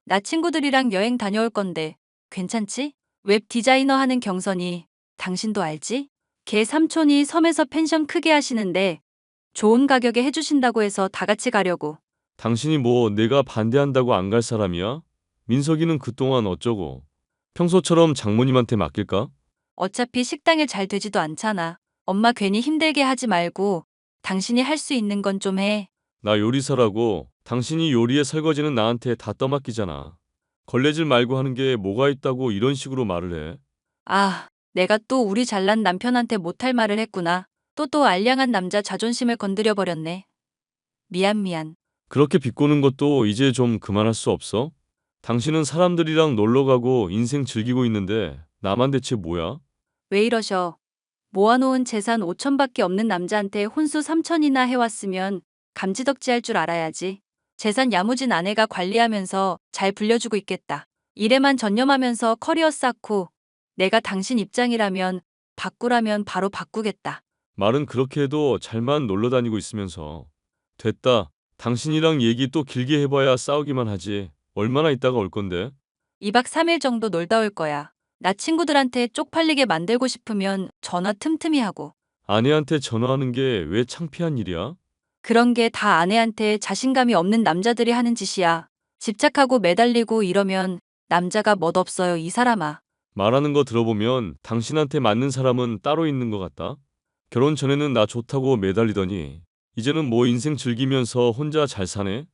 나 친구들이랑 여행 다녀올 건데 괜찮지? 웹 디자이너 하는 경선이 당신도 알지? 걔 삼촌이 섬에서 펜션 크게 하시는데 좋은 가격에 해주신다고 해서 다 같이 가려고. 당신이 뭐 내가 반대한다고 안 갈 사람이야? 민석이는 그동안 어쩌고? 평소처럼 장모님한테 맡길까? 어차피 식당일 잘 되지도 않잖아. 엄마 괜히 힘들게 하지 말고 당신이 할 수 있는 건 좀 해. 나 요리사라고 당신이 요리에 설거지는 나한테 다 떠맡기잖아. 걸레질 말고 하는 게 뭐가 있다고 이런 식으로 말을 해. 아, 내가 또 우리 잘난 남편한테 못할 말을 했구나. 또 알량한 남자 자존심을 건드려 버렸네. 미안. 그렇게 비꼬는 것도 이제 좀 그만할 수 없어? 당신은 사람들이랑 놀러 가고 인생 즐기고 있는데 나만 대체 뭐야? 왜 이러셔? 모아놓은 재산 5천밖에 없는 남자한테 혼수 3천이나 해왔으면 감지덕지할 줄 알아야지. 재산 야무진 아내가 관리하면서 잘 불려주고 있겠다. 일에만 전념하면서 커리어 쌓고 내가 당신 입장이라면 바꾸라면 바로 바꾸겠다. 말은 그렇게 해도 잘만 놀러 다니고 있으면서. 됐다. 당신이랑 얘기 또 길게 해봐야 싸우기만 하지. 얼마나 있다가 올 건데? 2박 3일 정도 놀다 올 거야. 나 친구들한테 쪽팔리게 만들고 싶으면 전화 틈틈이 하고. 아내한테 전화하는 게 왜 창피한 일이야? 그런 게 다 아내한테 자신감이 없는 남자들이 하는 짓이야. 집착하고 매달리고 이러면 남자가 멋없어요, 이 사람아. 말하는 거 들어보면 당신한테 맞는 사람은 따로 있는 것 같다. 결혼 전에는 나 좋다고 매달리더니 이제는 뭐 인생 즐기면서 혼자 잘 사네?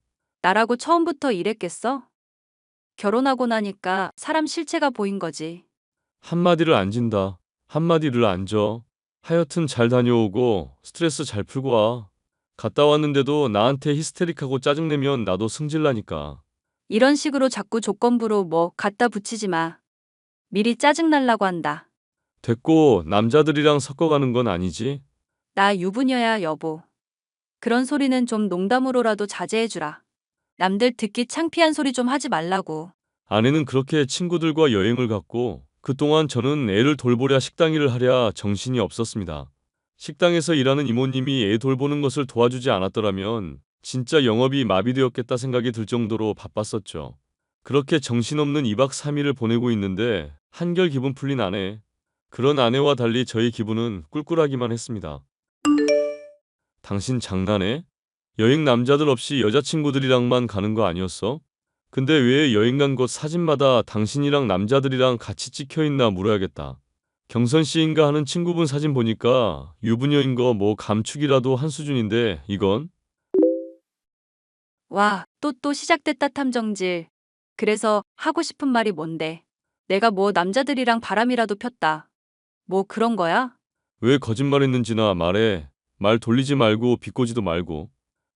나라고 처음부터 이랬겠어? 결혼하고 나니까 사람 실체가 보인 거지. 한마디를 안 진다. 한마디를 안 져. 하여튼 잘 다녀오고 스트레스 잘 풀고 와. 갔다 왔는데도 나한테 히스테릭하고 짜증내면 나도 승질나니까. 이런 식으로 자꾸 조건부로 뭐 갖다 붙이지 마. 미리 짜증날라고 한다. 됐고 남자들이랑 섞어가는 건 아니지? 나 유부녀야, 여보. 그런 소리는 좀 농담으로라도 자제해주라. 남들 듣기 창피한 소리 좀 하지 말라고. 아내는 그렇게 친구들과 여행을 갔고 그동안 저는 애를 돌보랴 식당 일을 하랴 정신이 없었습니다. 식당에서 일하는 이모님이 애 돌보는 것을 도와주지 않았더라면 진짜 영업이 마비되었겠다 생각이 들 정도로 바빴었죠. 그렇게 정신없는 2박 3일을 보내고 있는데 한결 기분 풀린 아내. 그런 아내와 달리 저의 기분은 꿀꿀하기만 했습니다. 당신 장난해? 여행 남자들 없이 여자친구들이랑만 가는 거 아니었어? 근데 왜 여행 간 곳 사진마다 당신이랑 남자들이랑 같이 찍혀있나 물어야겠다. 경선 씨인가 하는 친구분 사진 보니까 유부녀인 거 뭐 감축이라도 한 수준인데 이건? 와, 또 시작됐다 탐정질. 그래서 하고 싶은 말이 뭔데? 내가 뭐 남자들이랑 바람이라도 폈다. 뭐 그런 거야? 왜 거짓말했는지나 말해. 말 돌리지 말고 비꼬지도 말고.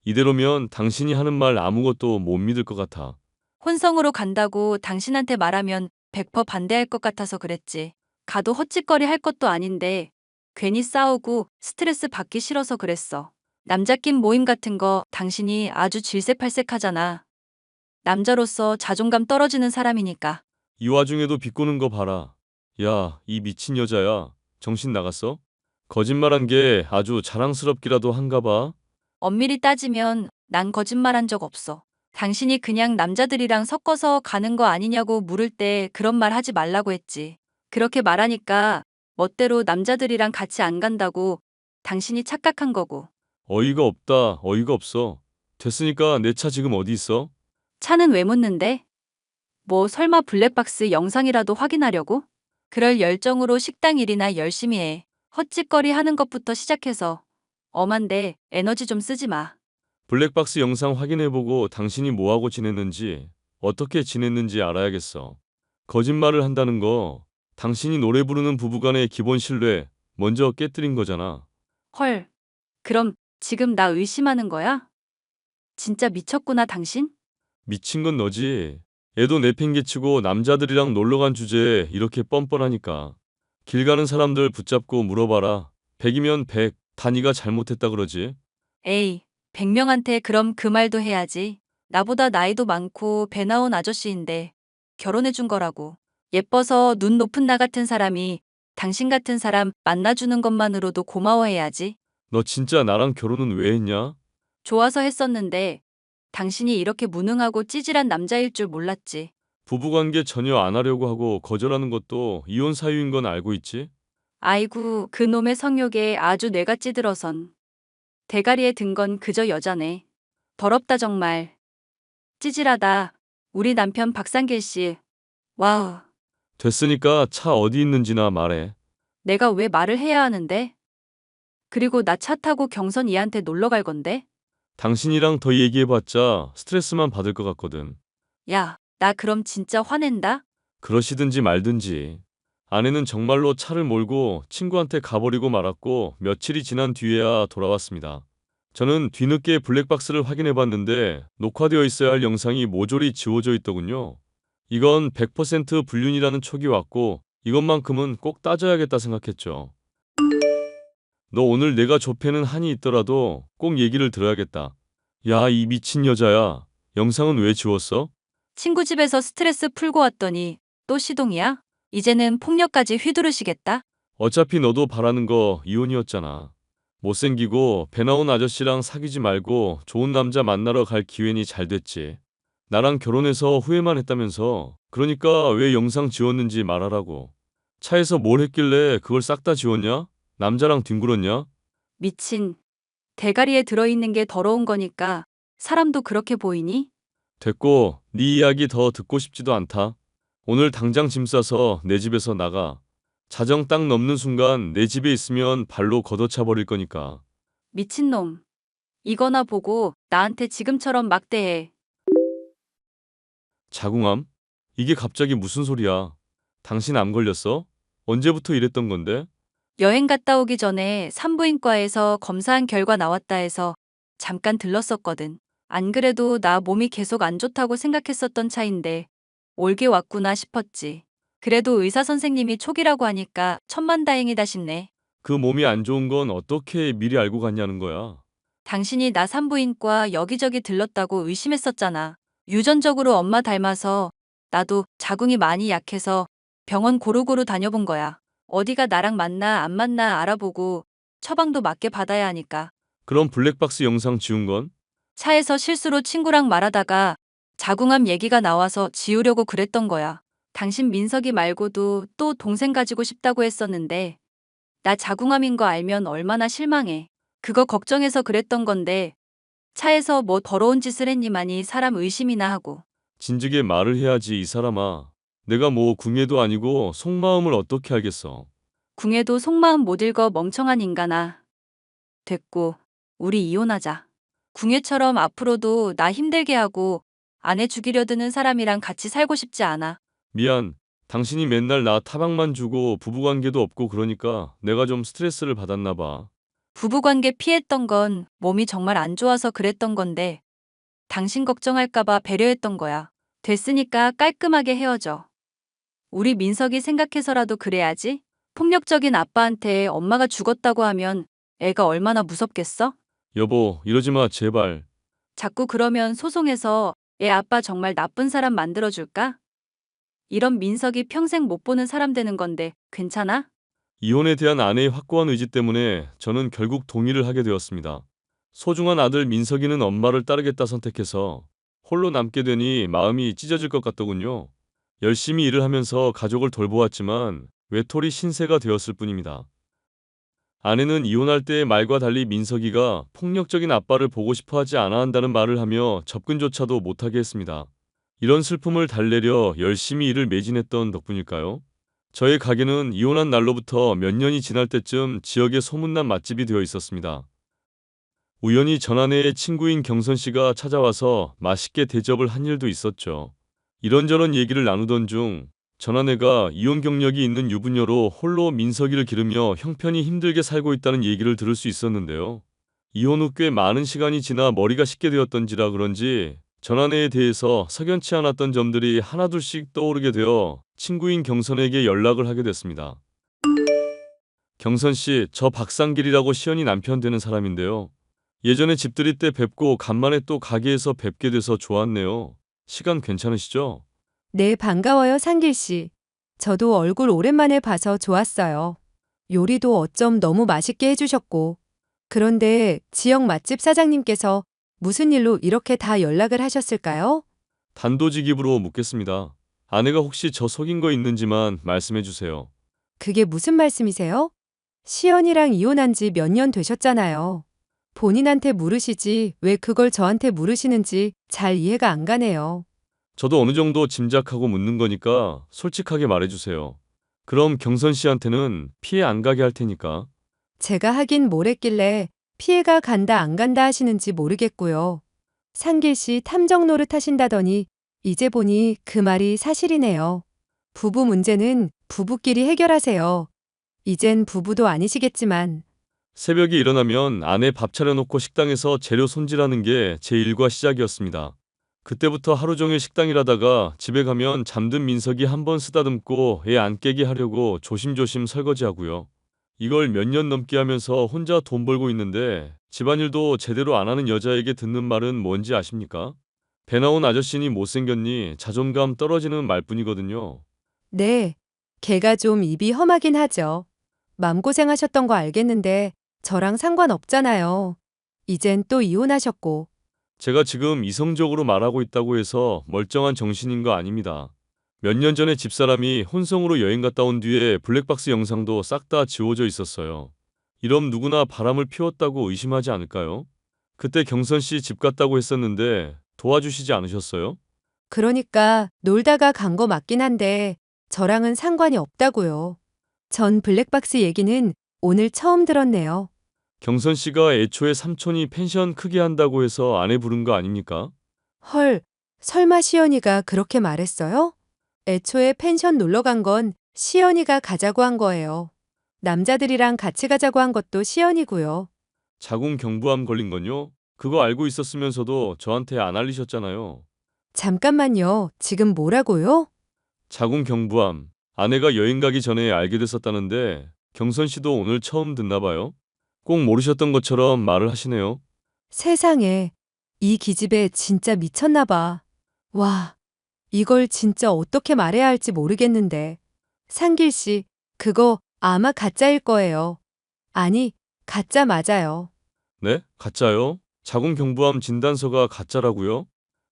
이대로면 당신이 하는 말 아무것도 못 믿을 것 같아. 혼성으로 간다고 당신한테 말하면 100% 반대할 것 같아서 그랬지. 가도 헛짓거리 할 것도 아닌데 괜히 싸우고 스트레스 받기 싫어서 그랬어. 남자낀 모임 같은 거 당신이 아주 질색팔색하잖아. 남자로서 자존감 떨어지는 사람이니까. 이 와중에도 비꼬는 거 봐라. 야, 이 미친 여자야. 정신 나갔어? 거짓말한 게 아주 자랑스럽기라도 한가 봐. 엄밀히 따지면 난 거짓말한 적 없어. 당신이 그냥 남자들이랑 섞어서 가는 거 아니냐고 물을 때 그런 말 하지 말라고 했지. 그렇게 말하니까 멋대로 남자들이랑 같이 안 간다고 당신이 착각한 거고. 어이가 없다. 어이가 없어. 됐으니까 내 차 지금 어디 있어? 차는 왜 묻는데? 뭐 설마 블랙박스 영상이라도 확인하려고? 그럴 열정으로 식당 일이나 열심히 해. 헛짓거리 하는 것부터 시작해서. 엄한데 에너지 좀 쓰지 마. 블랙박스 영상 확인해보고 당신이 뭐하고 지냈는지, 어떻게 지냈는지 알아야겠어. 거짓말을 한다는 거, 당신이 노래 부르는 부부간의 기본 신뢰 먼저 깨뜨린 거잖아. 헐. 그럼 지금 나 의심하는 거야? 진짜 미쳤구나, 당신? 미친 건 너지. 애도 내팽개치고 남자들이랑 놀러간 주제에 이렇게 뻔뻔하니까. 길 가는 사람들 붙잡고 물어봐라. 100이면 100, 다 네가 잘못했다 그러지. 에이, 100명한테 그럼 그 말도 해야지. 나보다 나이도 많고 배 나온 아저씨인데 결혼해준 거라고. 예뻐서 눈 높은 나 같은 사람이 당신 같은 사람 만나주는 것만으로도 고마워해야지. 너 진짜 나랑 결혼은 왜 했냐? 좋아서 했었는데 당신이 이렇게 무능하고 찌질한 남자일 줄 몰랐지. 부부관계 전혀 안 하려고 하고 거절하는 것도 이혼 사유인 건 알고 있지? 아이고, 그 놈의 성욕에 아주 뇌가 찌들어선. 대가리에 든 건 그저 여자네. 더럽다 정말. 찌질하다. 우리 남편 박상길 씨. 와우. 됐으니까 차 어디 있는지나 말해. 내가 왜 말을 해야 하는데? 그리고 나 차 타고 경선 이한테 놀러 갈 건데? 당신이랑 더 얘기해봤자 스트레스만 받을 것 같거든. 야, 나 그럼 진짜 화낸다? 그러시든지 말든지. 아내는 정말로 차를 몰고 친구한테 가버리고 말았고 며칠이 지난 뒤에야 돌아왔습니다. 저는 뒤늦게 블랙박스를 확인해봤는데 녹화되어 있어야 할 영상이 모조리 지워져 있더군요. 이건 100% 불륜이라는 촉이 왔고 이것만큼은 꼭 따져야겠다 생각했죠. 너 오늘 내가 좁혀는 한이 있더라도 꼭 얘기를 들어야겠다. 야, 이 미친 여자야. 영상은 왜 지웠어? 친구 집에서 스트레스 풀고 왔더니 또 시동이야? 이제는 폭력까지 휘두르시겠다? 어차피 너도 바라는 거 이혼이었잖아. 못생기고 배 나온 아저씨랑 사귀지 말고 좋은 남자 만나러 갈 기회니 잘 됐지. 나랑 결혼해서 후회만 했다면서. 그러니까 왜 영상 지웠는지 말하라고. 차에서 뭘 했길래 그걸 싹 다 지웠냐? 남자랑 뒹굴었냐? 미친. 대가리에 들어있는 게 더러운 거니까 사람도 그렇게 보이니? 됐고, 네 이야기 더 듣고 싶지도 않다. 오늘 당장 짐 싸서 내 집에서 나가. 자정 딱 넘는 순간 내 집에 있으면 발로 걷어차 버릴 거니까. 미친놈. 이거나 보고 나한테 지금처럼 막대해. 자궁암? 이게 갑자기 무슨 소리야? 당신 암 걸렸어? 언제부터 이랬던 건데? 여행 갔다 오기 전에 산부인과에서 검사한 결과 나왔다 해서 잠깐 들렀었거든. 안 그래도 나 몸이 계속 안 좋다고 생각했었던 차인데 올게 왔구나 싶었지. 그래도 의사 선생님이 촉이라고 하니까 천만다행이다 싶네. 그 몸이 안 좋은 건 어떻게 미리 알고 갔냐는 거야. 당신이 나 산부인과 여기저기 들렀다고 의심했었잖아. 유전적으로 엄마 닮아서 나도 자궁이 많이 약해서 병원 고루고루 다녀본 거야. 어디가 나랑 맞나 안 맞나 알아보고 처방도 맞게 받아야 하니까. 그럼 블랙박스 영상 지운 건? 차에서 실수로 친구랑 말하다가 자궁암 얘기가 나와서 지우려고 그랬던 거야. 당신 민석이 말고도 또 동생 가지고 싶다고 했었는데 나 자궁암인 거 알면 얼마나 실망해. 그거 걱정해서 그랬던 건데 차에서 뭐 더러운 짓을 했니만이 사람 의심이나 하고. 진즉에 말을 해야지 이 사람아. 내가 뭐 궁예도 아니고 속마음을 어떻게 알겠어. 궁에도 속마음 못 읽어 멍청한 인간아. 됐고 우리 이혼하자. 궁예처럼 앞으로도 나 힘들게 하고 아내 죽이려 드는 사람이랑 같이 살고 싶지 않아. 미안. 당신이 맨날 나 타박만 주고 부부관계도 없고 그러니까 내가 좀 스트레스를 받았나 봐. 부부관계 피했던 건 몸이 정말 안 좋아서 그랬던 건데 당신 걱정할까봐 배려했던 거야. 됐으니까 깔끔하게 헤어져. 우리 민석이 생각해서라도 그래야지. 폭력적인 아빠한테 엄마가 죽었다고 하면 애가 얼마나 무섭겠어? 여보, 이러지 마, 제발. 자꾸 그러면 소송해서 애 아빠 정말 나쁜 사람 만들어줄까? 이런 민석이 평생 못 보는 사람 되는 건데 괜찮아? 이혼에 대한 아내의 확고한 의지 때문에 저는 결국 동의를 하게 되었습니다. 소중한 아들 민석이는 엄마를 따르겠다 선택해서 홀로 남게 되니 마음이 찢어질 것 같더군요. 열심히 일을 하면서 가족을 돌보았지만 외톨이 신세가 되었을 뿐입니다. 아내는 이혼할 때의 말과 달리 민석이가 폭력적인 아빠를 보고 싶어 하지 않아 한다는 말을 하며 접근조차도 못하게 했습니다. 이런 슬픔을 달래려 열심히 일을 매진했던 덕분일까요? 저의 가게는 이혼한 날로부터 몇 년이 지날 때쯤 지역의 소문난 맛집이 되어 있었습니다. 우연히 전아내의 친구인 경선 씨가 찾아와서 맛있게 대접을 한 일도 있었죠. 이런저런 얘기를 나누던 중 전아내가 이혼 경력이 있는 유부녀로 홀로 민석이를 기르며 형편이 힘들게 살고 있다는 얘기를 들을 수 있었는데요. 이혼 후 꽤 많은 시간이 지나 머리가 식게 되었던지라 그런지 전아내에 대해서 석연치 않았던 점들이 하나둘씩 떠오르게 되어 친구인 경선에게 연락을 하게 됐습니다. 경선 씨, 저 박상길이라고 시연이 남편 되는 사람인데요. 예전에 집들이 때 뵙고 간만에 또 가게에서 뵙게 돼서 좋았네요. 시간 괜찮으시죠? 네, 반가워요, 상길 씨. 저도 얼굴 오랜만에 봐서 좋았어요. 요리도 어쩜 너무 맛있게 해주셨고. 그런데 지역 맛집 사장님께서 무슨 일로 이렇게 다 연락을 하셨을까요? 단도직입으로 묻겠습니다. 아내가 혹시 저 속인 거 있는지만 말씀해 주세요. 그게 무슨 말씀이세요? 시연이랑 이혼한 지 몇 년 되셨잖아요. 본인한테 물으시지 왜 그걸 저한테 물으시는지 잘 이해가 안 가네요. 저도 어느 정도 짐작하고 묻는 거니까 솔직하게 말해주세요. 그럼 경선 씨한테는 피해 안 가게 할 테니까. 제가 하긴 뭘 했길래 피해가 간다 안 간다 하시는지 모르겠고요. 상길 씨 탐정 노릇 하신다더니 이제 보니 그 말이 사실이네요. 부부 문제는 부부끼리 해결하세요. 이젠 부부도 아니시겠지만 새벽에 일어나면 아내 밥 차려놓고 식당에서 재료 손질하는 게 제 일과 시작이었습니다. 그때부터 하루 종일 식당 일하다가 집에 가면 잠든 민석이 한번 쓰다듬고 애 안 깨게 하려고 조심조심 설거지하고요. 이걸 몇 년 넘게 하면서 혼자 돈 벌고 있는데 집안일도 제대로 안 하는 여자에게 듣는 말은 뭔지 아십니까? 배 나온 아저씨니 못생겼니 자존감 떨어지는 말뿐이거든요. 네, 걔가 좀 입이 험하긴 하죠. 맘고생하셨던 거 알겠는데 저랑 상관없잖아요. 이젠 또 이혼하셨고. 제가 지금 이성적으로 말하고 있다고 해서 멀쩡한 정신인 거 아닙니다. 몇 년 전에 집사람이 혼성으로 여행 갔다 온 뒤에 블랙박스 영상도 싹 다 지워져 있었어요. 이럼 누구나 바람을 피웠다고 의심하지 않을까요? 그때 경선 씨 집 갔다고 했었는데 도와주시지 않으셨어요? 그러니까 놀다가 간 거 맞긴 한데 저랑은 상관이 없다고요. 전 블랙박스 얘기는 오늘 처음 들었네요. 경선 씨가 애초에 삼촌이 펜션 크게 한다고 해서 아내 부른 거 아닙니까? 헐, 설마 시연이가 그렇게 말했어요? 애초에 펜션 놀러 간 건 시연이가 가자고 한 거예요. 남자들이랑 같이 가자고 한 것도 시연이고요. 자궁 경부암 걸린 건요? 그거 알고 있었으면서도 저한테 안 알리셨잖아요. 잠깐만요. 지금 뭐라고요? 자궁 경부암. 아내가 여행 가기 전에 알게 됐었다는데 경선 씨도 오늘 처음 듣나 봐요. 꼭 모르셨던 것처럼 말을 하시네요. 세상에, 이 기집애 진짜 미쳤나 봐. 와, 이걸 진짜 어떻게 말해야 할지 모르겠는데. 상길 씨, 그거 아마 가짜일 거예요. 아니, 가짜 맞아요. 네? 가짜요? 자궁 경부암 진단서가 가짜라고요?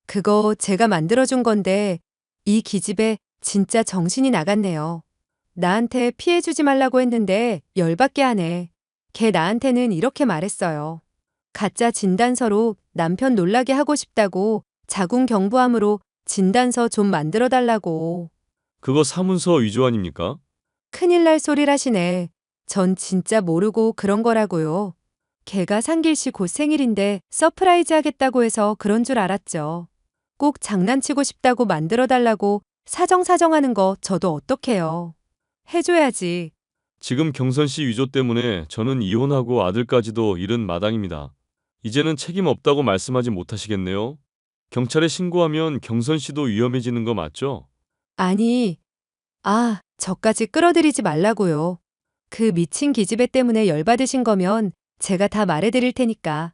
그거 제가 만들어준 건데, 이 기집애 진짜 정신이 나갔네요. 나한테 피해주지 말라고 했는데 열받게 하네. 걔 나한테는 이렇게 말했어요. 가짜 진단서로 남편 놀라게 하고 싶다고 자궁 경부암으로 진단서 좀 만들어 달라고. 그거 사문서 위조 아닙니까? 큰일 날 소리라시네. 전 진짜 모르고 그런 거라고요. 걔가 상길 씨 곧 생일인데 서프라이즈 하겠다고 해서 그런 줄 알았죠. 꼭 장난치고 싶다고 만들어 달라고 사정사정하는 거 저도 어떡해요. 해줘야지. 지금 경선 씨 위조 때문에 저는 이혼하고 아들까지도 잃은 마당입니다. 이제는 책임 없다고 말씀하지 못하시겠네요? 경찰에 신고하면 경선 씨도 위험해지는 거 맞죠? 아니, 저까지 끌어들이지 말라고요. 그 미친 기집애 때문에 열받으신 거면 제가 다 말해드릴 테니까.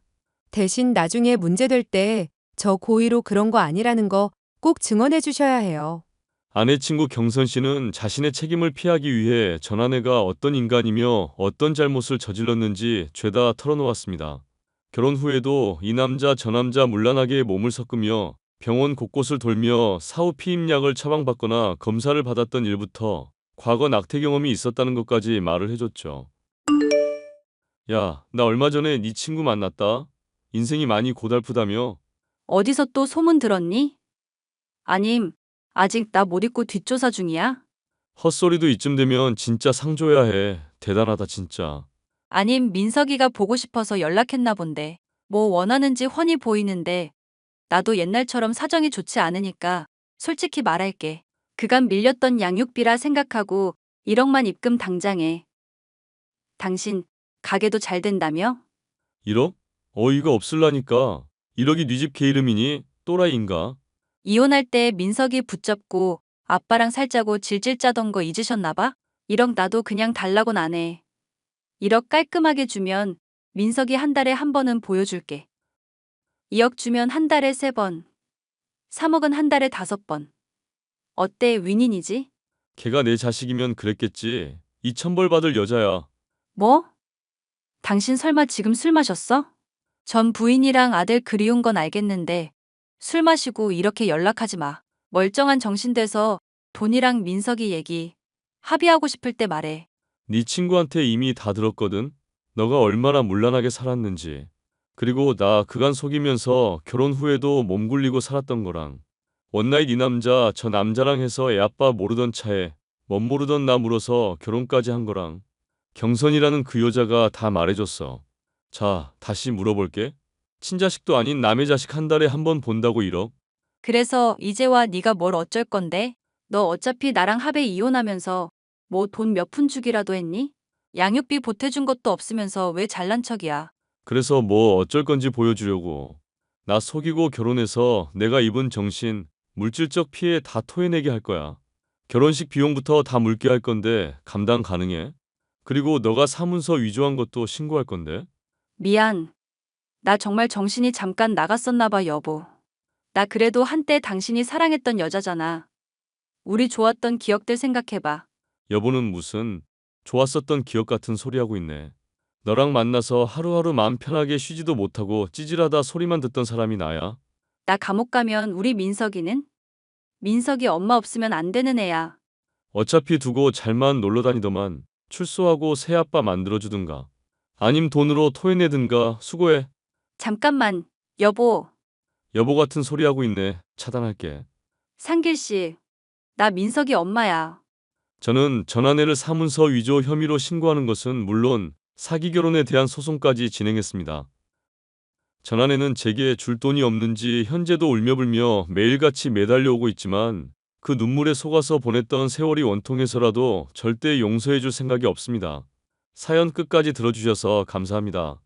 대신 나중에 문제될 때 저 고의로 그런 거 아니라는 거 꼭 증언해 주셔야 해요. 아내 친구 경선 씨는 자신의 책임을 피하기 위해 전 아내가 어떤 인간이며 어떤 잘못을 저질렀는지 죄다 털어놓았습니다. 결혼 후에도 이 남자 저 남자 문란하게 몸을 섞으며 병원 곳곳을 돌며 사후 피임약을 처방받거나 검사를 받았던 일부터 과거 낙태 경험이 있었다는 것까지 말을 해줬죠. 야, 나 얼마 전에 네 친구 만났다. 인생이 많이 고달프다며? 어디서 또 소문 들었니? 아님, 아직 나 못 잊고 뒷조사 중이야? 헛소리도 이쯤 되면 진짜 상줘야 해. 대단하다 진짜. 아님, 민석이가 보고 싶어서 연락했나 본데. 뭐 원하는지 훤히 보이는데 나도 옛날처럼 사정이 좋지 않으니까 솔직히 말할게. 그간 밀렸던 양육비라 생각하고 1억만 입금 당장해. 당신 가게도 잘 된다며? 1억? 어이가 없을라니까. 1억이 네 집 개 이름이니? 또라이인가? 이혼할 때 민석이 붙잡고 아빠랑 살자고 질질 짜던 거 잊으셨나 봐? 1억 나도 그냥 달라곤 안 해. 1억 깔끔하게 주면 민석이 한 달에 한 번은 보여줄게. 2억 주면 한 달에 3번. 3억은 한 달에 5번. 어때, 윈윈이지? 걔가 내 자식이면 그랬겠지. 2,000벌 받을 여자야. 뭐? 당신 설마 지금 술 마셨어? 전 부인이랑 아들 그리운 건 알겠는데 술 마시고 이렇게 연락하지 마. 멀쩡한 정신 돼서 돈이랑 민석이 얘기 합의하고 싶을 때 말해. 네 친구한테 이미 다 들었거든. 너가 얼마나 문란하게 살았는지. 그리고 나 그간 속이면서 결혼 후에도 몸 굴리고 살았던 거랑 원나잇 이 남자 저 남자랑 해서 애 아빠 모르던 차에 멋 모르던 나 물어서 결혼까지 한 거랑 경선이라는 그 여자가 다 말해줬어. 자, 다시 물어볼게. 친자식도 아닌 남의 자식 한 달에 한 번 본다고 1억? 그래서 이제와 네가 뭘 어쩔 건데? 너 어차피 나랑 합의 이혼하면서 뭐 돈 몇 푼 주기라도 했니? 양육비 보태준 것도 없으면서 왜 잘난 척이야? 그래서 뭐 어쩔 건지 보여주려고. 나 속이고 결혼해서 내가 입은 정신, 물질적 피해 다 토해내게 할 거야. 결혼식 비용부터 다 물게 할 건데 감당 가능해? 그리고 너가 사문서 위조한 것도 신고할 건데. 미안. 나 정말 정신이 잠깐 나갔었나 봐, 여보. 나 그래도 한때 당신이 사랑했던 여자잖아. 우리 좋았던 기억들 생각해봐. 여보는 무슨 좋았었던 기억 같은 소리 하고 있네. 너랑 만나서 하루하루 마음 편하게 쉬지도 못하고 찌질하다 소리만 듣던 사람이 나야. 나 감옥 가면 우리 민석이는? 민석이 엄마 없으면 안 되는 애야. 어차피 두고 잘만 놀러 다니더만 출소하고 새아빠 만들어주든가. 아님 돈으로 토해내든가 수고해. 잠깐만, 여보. 여보 같은 소리 하고 있네. 차단할게. 상길 씨, 나 민석이 엄마야. 저는 전아내를 사문서 위조 혐의로 신고하는 것은 물론 사기 결혼에 대한 소송까지 진행했습니다. 전아내는 제게 줄 돈이 없는지 현재도 울며불며 매일같이 매달려 오고 있지만 그 눈물에 속아서 보냈던 세월이 원통해서라도 절대 용서해줄 생각이 없습니다. 사연 끝까지 들어주셔서 감사합니다.